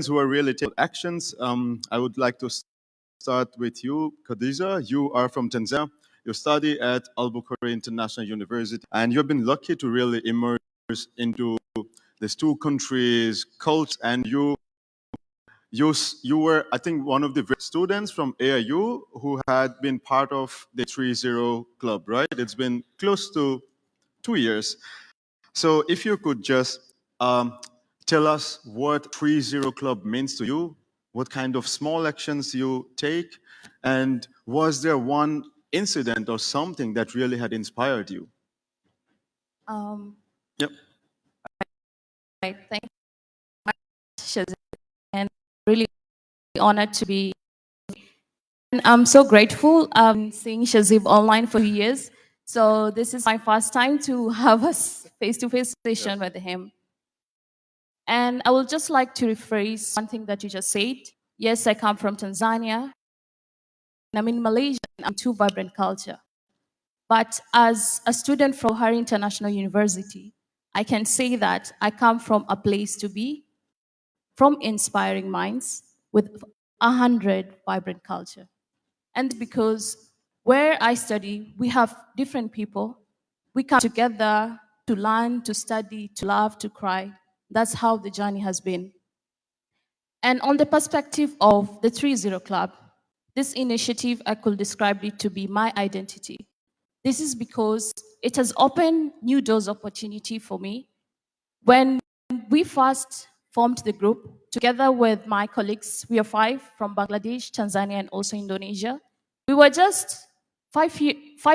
who are really taking actions. I would like to start with you, Khadija. You are from Tanzania. You study at Albuquerque International University, and you've been lucky to really immerse into these 2 countries' culture. And you were, I think, one of the students from AIU who had been part of the 3-0 Club, right? It's been close to 2 years. So if you could just tell us what 3-0 Club means to you, what kind of small actions you take, and was there one incident or something that really had inspired you? Yep. Right, thank you, Shazam, and really honored to be I'm so grateful. I've been seeing Shazib online for years. So this is my first time to have a face-to-face session with him. And I would just like to rephrase one thing that you just said. Yes, I come from Tanzania. I'm in Malaysia. I'm too vibrant culture. But as a student from Hari International University, I can say that I come from a place to be, from inspiring minds with 100 vibrant culture. And because where I study, we have different people. We come together to learn, to study, to laugh, to cry. That's how the journey has been. And on the perspective of the 30 Club, this initiative, I could describe it to be my identity. This is because it has opened new doors of opportunity for me. When we first formed the group, together with my colleagues, we are 5 from Bangladesh, Tanzania, and also Indonesia. We were just 5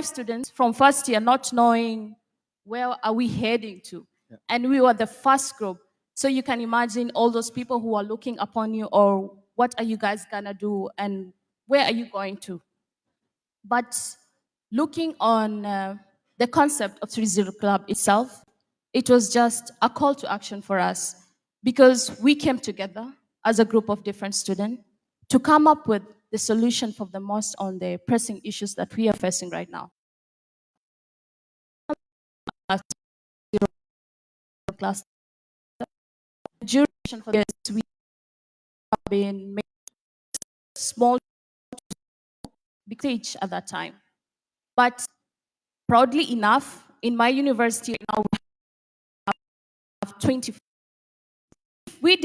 students from first year, not knowing where are we heading to. Yeah. And we were the first group. So you can imagine all those people who are looking upon you, or what are you guys gonna do, and where are you going to? But looking on the concept of 30 Club itself, it was just a call to action for us, because we came together as a group of different students to come up with the solution for the most on the pressing issues that we are facing right now. Class duration for this, we have been made small big stage at that time. But proudly enough, in my university now we have 20. We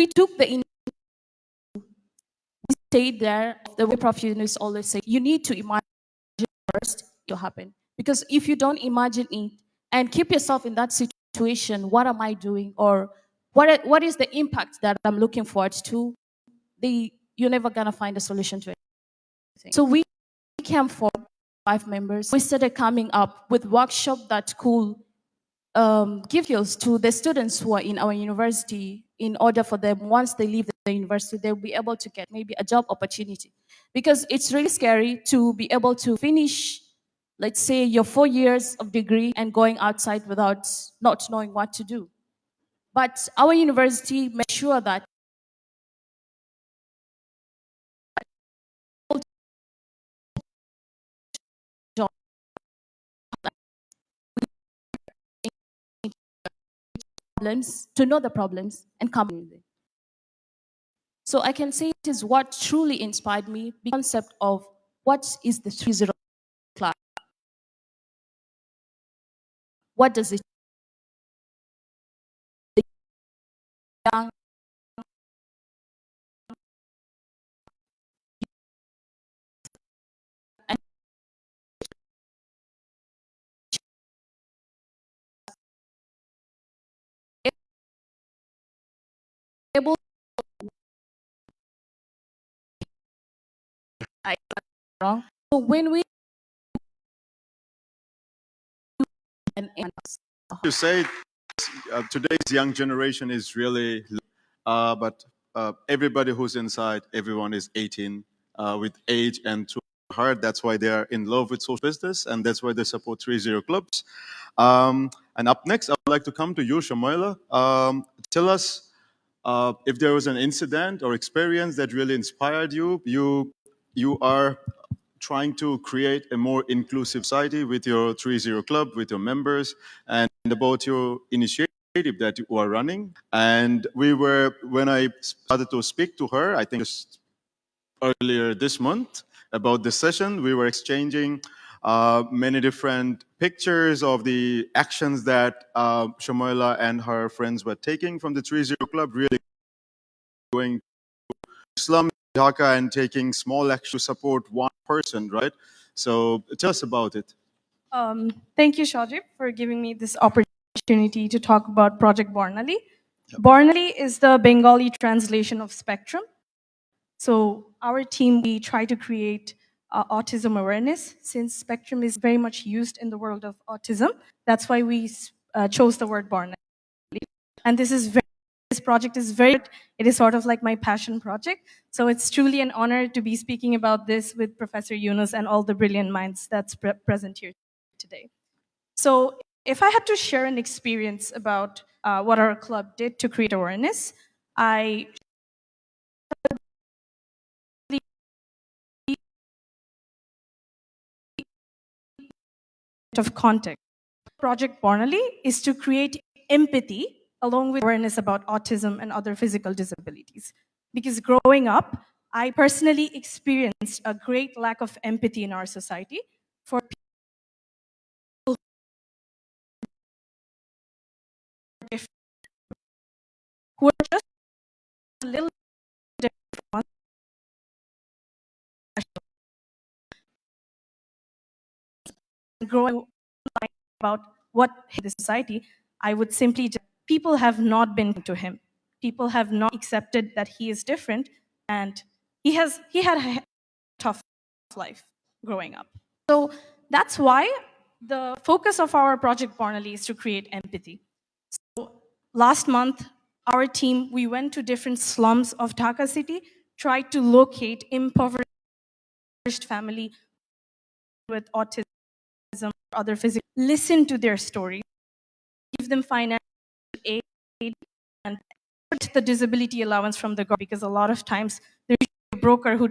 took the we stayed there. The way Prof. Yunus always say, you need to imagine first it will happen. Because if you don't imagine it and keep yourself in that situation, what am I doing? Or what is the impact that I'm looking forward to? You're never gonna find a solution to it. So we came for 5 members. We started coming up with workshops that could give skills to the students who are in our university, in order for them, once they leave the university, they'll be able to get maybe a job opportunity. Because it's really scary to be able to finish, let's say, your 4 years of degree and going outside without not knowing what to do. But our university made sure that problems, to know the problems and come with it. So I can say it is what truly inspired me, the concept of what is the 30 Club? What does it the young and able I wrong. So when we and You say today's young generation is really, but everybody who's inside, everyone is 18 with age and to heart. That's why they are in love with social business, and that's why they support 30 clubs. And up next, I would like to come to you, Shamoila. Tell us if there was an incident or experience that really inspired you. You are trying to create a more inclusive society with your 30 Club, with your members, and about your initiative that you are running. And when I started to speak to her, I think just earlier this month, about the session, we were exchanging many different pictures of the actions that Shamoila and her friends were taking from the 30 Club, really going to slum Dhaka and taking small action to support one person, right? So tell us about it. Thank you, Shajib, for giving me this opportunity to talk about Project Bornali. Yep. Bornali is the Bengali translation of spectrum. So our team, we try to create autism awareness, since spectrum is very much used in the world of autism. That's why we chose the word Bornali. And this is very this project is it is sort of like my passion project. So it's truly an honor to be speaking about this with Professor Yunus and all the brilliant minds that's present here today. So if I had to share an experience about what our club did to create awareness, I of context. Project Bornally is to create empathy along with awareness about autism and other physical disabilities. Because growing up, I personally experienced a great lack of empathy in our society for people who are just a little different. Growing about what the society, I would simply just, people have not been to him. People have not accepted that he is different, and he had a tough life growing up. So that's why the focus of our Project Bornally is to create empathy. So last month, our team, we went to different slums of Dhaka city, tried to locate impoverished family with autism or other physical, listen to their story, give them financial aid, and put the disability allowance from the government, because a lot of times there's a broker who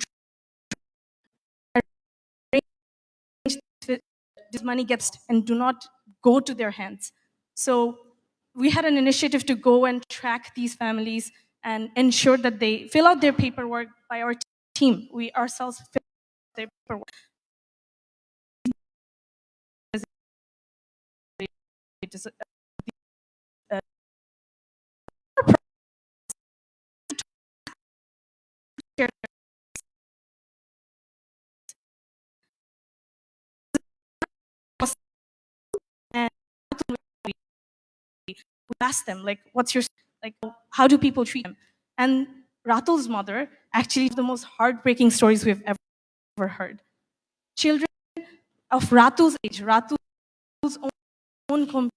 this money gets and do not go to their hands. So we had an initiative to go and track these families and ensure that they fill out their paperwork by our team. We ourselves fill out their paperwork. And we asked them, like, what's your, like, how do people treat them? And Ratul's mother, actually the most heartbreaking stories we've ever heard. Children of Ratul's age, Ratul's own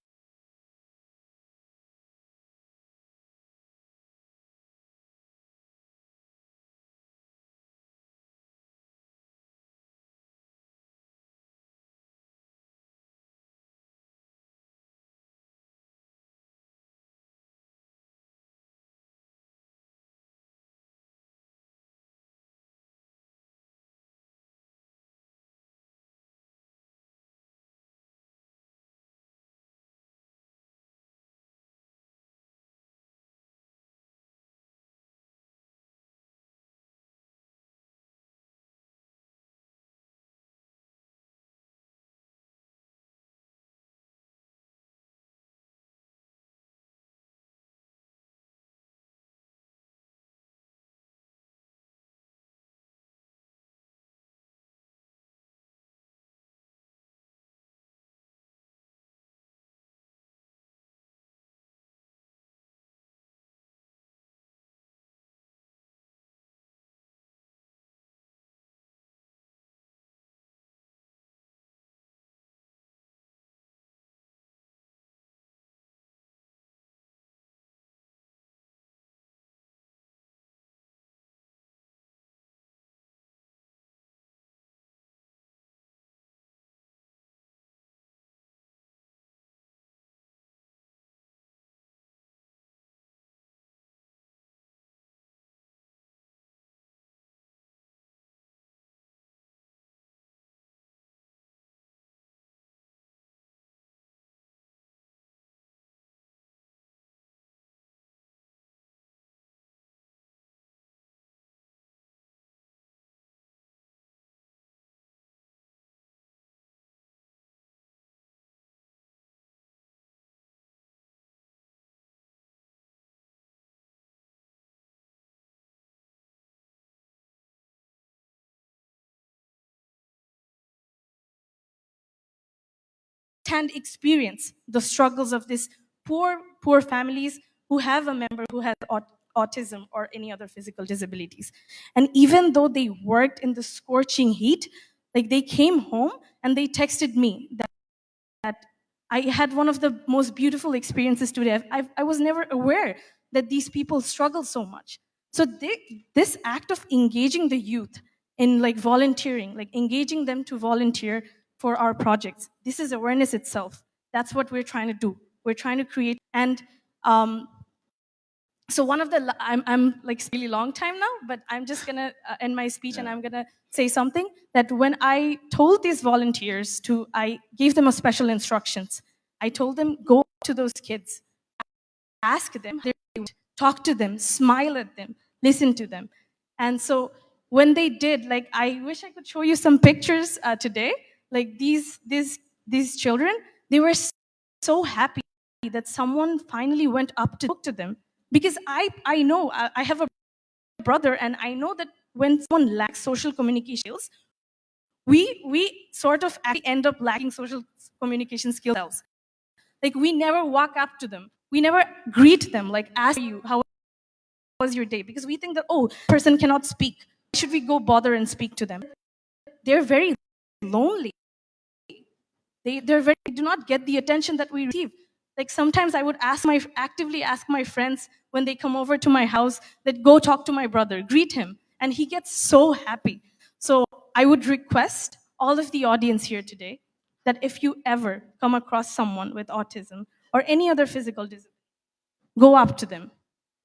hand experience the struggles of these poor families who have a member who has autism or any other physical disabilities. And even though they worked in the scorching heat, like, they came home and they texted me that I had one of the most beautiful experiences today. I was never aware that these people struggle so much. So this act of engaging the youth in like volunteering, like engaging them to volunteer for our projects, this is awareness itself. That's what we're trying to do. We're trying to create, and so one of the, I'm like really long time now, but I'm just gonna end my speech and I'm gonna say something that when I told these volunteers I gave them a special instructions. I told them, go to those kids, ask them, talk to them, smile at them, listen to them. And so when they did, like, I wish I could show you some pictures today. Like these children, they were so happy that someone finally went up to talk to them. Because I know, I have a brother, and I know that when someone lacks social communication skills, we sort of end up lacking social communication skills. Like we never walk up to them. We never greet them, like ask you, how was your day? Because we think that, oh, person cannot speak. Should we go bother and speak to them? They're very lonely. They do not get the attention that we receive. Like sometimes I would actively ask my friends when they come over to my house that go talk to my brother, greet him, and he gets so happy. So I would request all of the audience here today that if you ever come across someone with autism or any other physical disability, go up to them.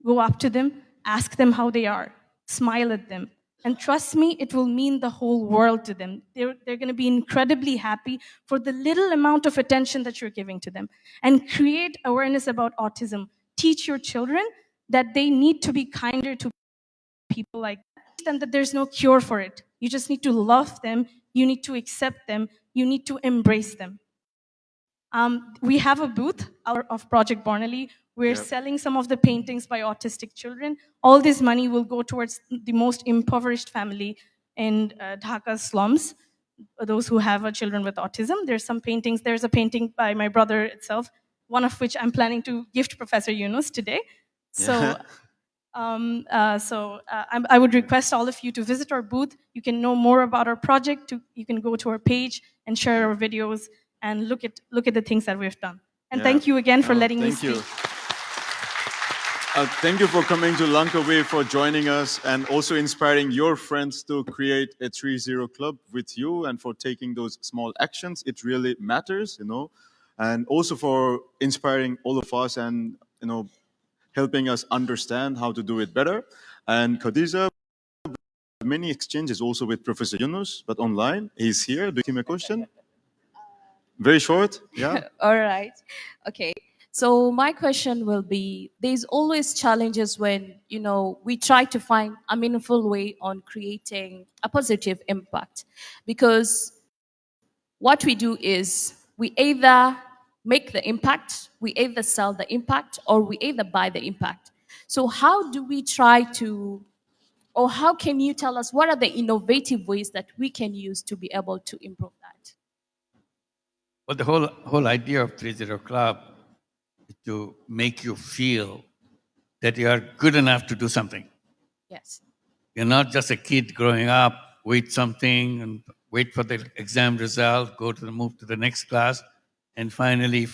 Go up to them, ask them how they are, smile at them. And trust me, it will mean the whole world to them. They're going to be incredibly happy for the little amount of attention that you're giving to them. And create awareness about autism. Teach your children that they need to be kinder to people like that, and that there's no cure for it. You just need to love them, you need to accept them, you need to embrace them. We have a booth of Project Bornally. We're selling some of the paintings by autistic children. All this money will go towards the most impoverished family in Dhaka slums, those who have children with autism. There's some paintings. There's a painting by my brother itself, one of which I'm planning to gift Professor Yunus today. So, I would request all of you to visit our booth. You can know more about our project. You can go to our page and share our videos and look at the things that we've done. And thank you again for letting me speak. Thank you for coming to Langkawi, for joining us, and also inspiring your friends to create a 3-0 club with you, and for taking those small actions. It really matters, you know, and also for inspiring all of us and, you know, helping us understand how to do it better. And Khadija, many exchanges also with Professor Yunus, but online. He's here. Do you give him a question? Very short, yeah. All right. Okay. So my question will be, there's always challenges when, you know, we try to find a meaningful way on creating a positive impact. Because what we do is we either make the impact, we either sell the impact, or we either buy the impact. So how do we try to, or how can you tell us what are the innovative ways that we can use to be able to improve that? Well, the whole idea of 3-0 Club is to make you feel that you are good enough to do something. Yes. You're not just a kid growing up, wait something and wait for the exam result, move to the next class, and finally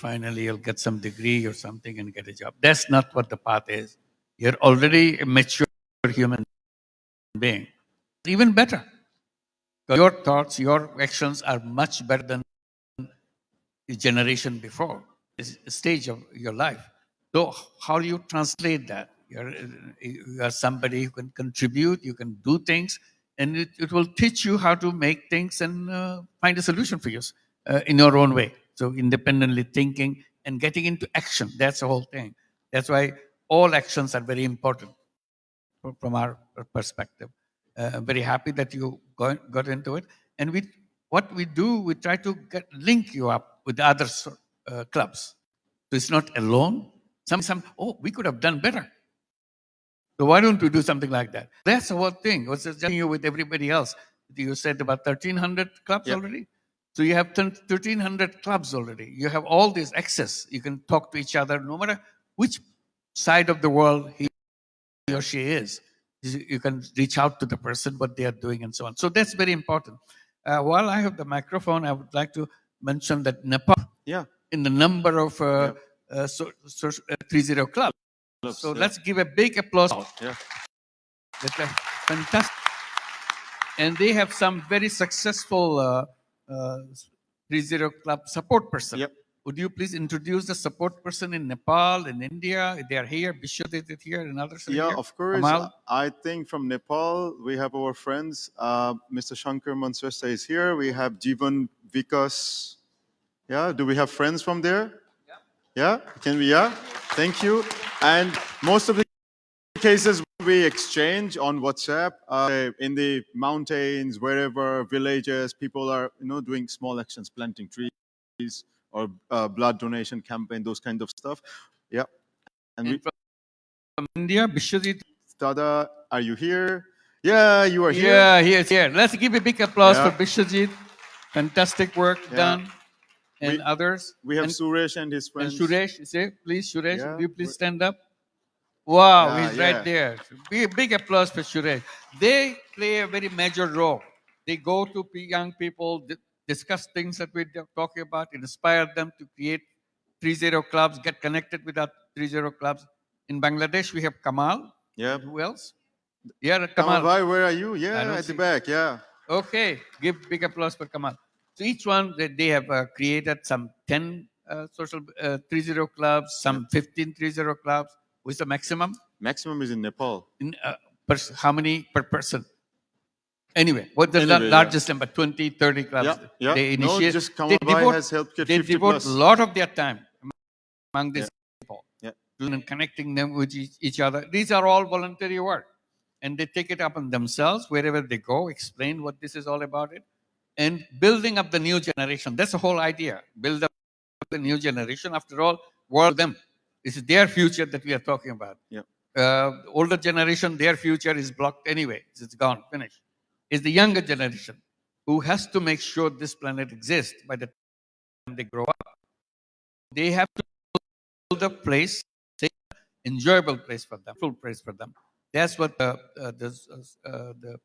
you'll get some degree or something and get a job. That's not what the path is. You're already a mature human being. Even better. Your thoughts, your actions are much better than the generation before, this stage of your life. So how do you translate that? You are somebody who can contribute, you can do things, and it will teach you how to make things and find a solution for you in your own way. So independently thinking and getting into action, that's the whole thing. That's why all actions are very important from our perspective. I'm very happy that you got into it. And what we do, we try to link you up with the other clubs. So it's not alone. Oh, we could have done better. So why don't we do something like that? That's the whole thing. I was just telling you with everybody else. You said about 1,300 clubs already? So you have 1,300 clubs already. You have all this access. You can talk to each other no matter which side of the world he or she is. You can reach out to the person, what they are doing, and so on. So that's very important. While I have the microphone, I would like to mention that Nepal, in the number of 3-0 clubs, So let's give a big applause. Yeah. That's a fantastic. And they have some very successful 30 Club support person. Yep. Would you please introduce the support person in Nepal, in India? They are here. Bishwajit is here, and others are Yeah, here. of course. Kamal? I think from Nepal, we have our friends. Mr. Shankar Manswesta is here. We have Jivan Vikas. Yeah, do we have friends from there? Yeah, can we? Yeah, thank you. And most of the cases we exchange on WhatsApp in the mountains, wherever, villages, people are doing small actions, planting trees or blood donation campaign, those kind of stuff. Yeah, and we, From India, Bishwajit. Tada, are you here? Yeah, you are here. Yeah, he is here. Let's give a big applause Yeah. for Bishwajit. Fantastic work Yeah. done. And We- others. We have and, Suresh and his and friends. Suresh, say, please, Suresh, Yeah, will you please we're- stand up? Wow, Yeah, he's yeah. right there. Big applause for Suresh. They play a very major role. They go to young people, discuss things that we're talking about, inspire them to create 30 clubs, get connected with our 30 clubs. In Bangladesh, we have Kamal. Yeah. Who else? Yeah, Kamal Kamal. bhai, where are you? I Yeah, don't at the see- back. Yeah. Okay, give big applause for Kamal. So each one, they have created some 10 social 30 clubs, some 15 30 clubs. What's the maximum? Maximum is in Nepal. In, how many per person? Anyway, what the Anyway, largest number? 20, 30 clubs. Yeah, yeah. They No, initiate. just They Kamal bhai devote, has helped get they 50 devote plus. a lot of their time among these people, Yeah. and connecting them with each other. These are all voluntary work, and they take it upon themselves wherever they go, explain what this is all about it, and building up the new generation. That's the whole idea. Build up the new generation. After all, world them. This is their future that we are talking about. Yeah. Older generation, their future is blocked anyway. It's gone, finished. It's the younger generation who has to make sure this planet exists by the time they grow up. They have to build a place, enjoyable place for them, full place for them. That's what the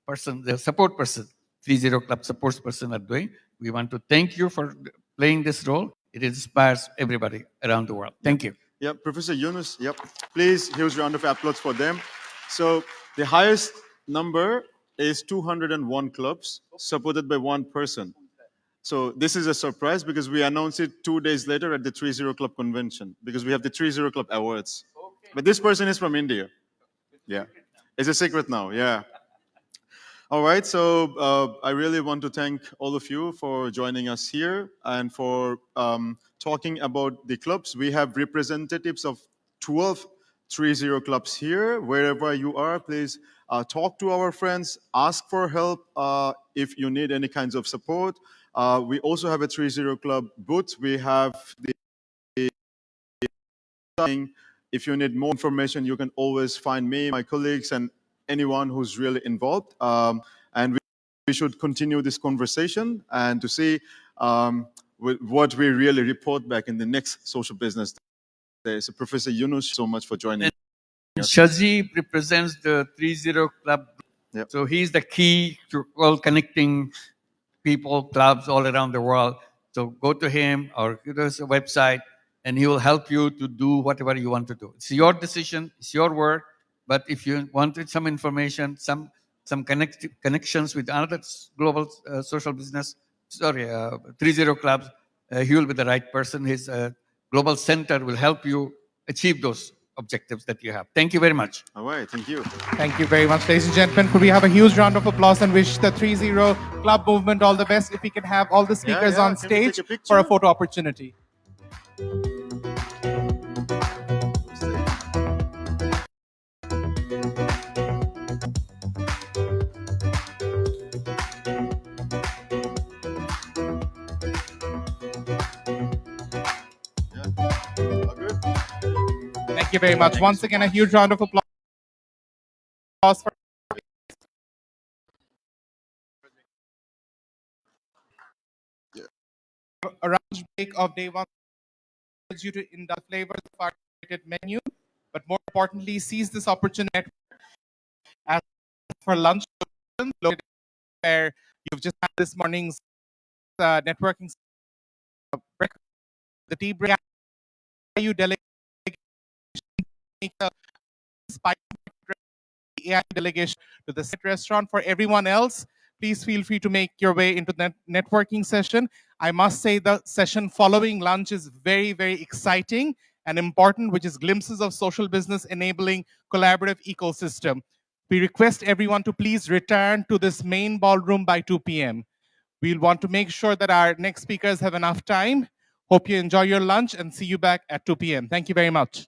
person, the support person, 30 Club support person are doing. We want to thank you for playing this role. It inspires everybody around the world. Thank you. Yeah, Professor Yunus, yep. Please, huge round of applause for them. So the highest number is 201 clubs supported by one person. So this is a surprise because we announced it 2 days later at the 30 Club convention because we have the 30 Club awards. But this person is from India. Yeah, it's a secret now, yeah. All right, so I really want to thank all of you for joining us here and for talking about the clubs. We have representatives of 12 30 clubs here. Wherever you are, please talk to our friends, ask for help if you need any kinds of support. We also have a 30 club booth. We have the if you need more information, you can always find me, my colleagues, and anyone who's really involved. And we should continue this conversation and to see what we really report back in the next social business day. So Professor Yunus, so much for joining. Shazib represents the 30 Club. Yep. So he's the key to all connecting people, clubs all around the world. So go to him or go to his website and he will help you to do whatever you want to do. It's your decision, it's your work. But if you wanted some information, some connections with another global social business, 30 clubs, he will be the right person. His global center will help you achieve those objectives that you have. Thank you very much. All right, thank you. Thank you very much, ladies and gentlemen. Could we have a huge round of applause and wish the 30 Club movement all the best? If we can have all the speakers yeah, on can we take stage a picture? for a photo opportunity. All good? Thank you very much. Once again, a huge round of applause for a round break of day one you to indulge flavors of our curated menu, but more importantly, seize this opportunity as for lunch where you've just had this morning's networking breakfast, the tea break. You delegate make a spike AI delegation to the set restaurant. For everyone else, please feel free to make your way into the networking session. I must say the session following lunch is very, very exciting and important, which is glimpses of social business enabling collaborative ecosystem. We request everyone to please return to this main ballroom by 2 p.m. We'll want to make sure that our next speakers have enough time. Hope you enjoy your lunch and see you back at 2 p.m. Thank you very much.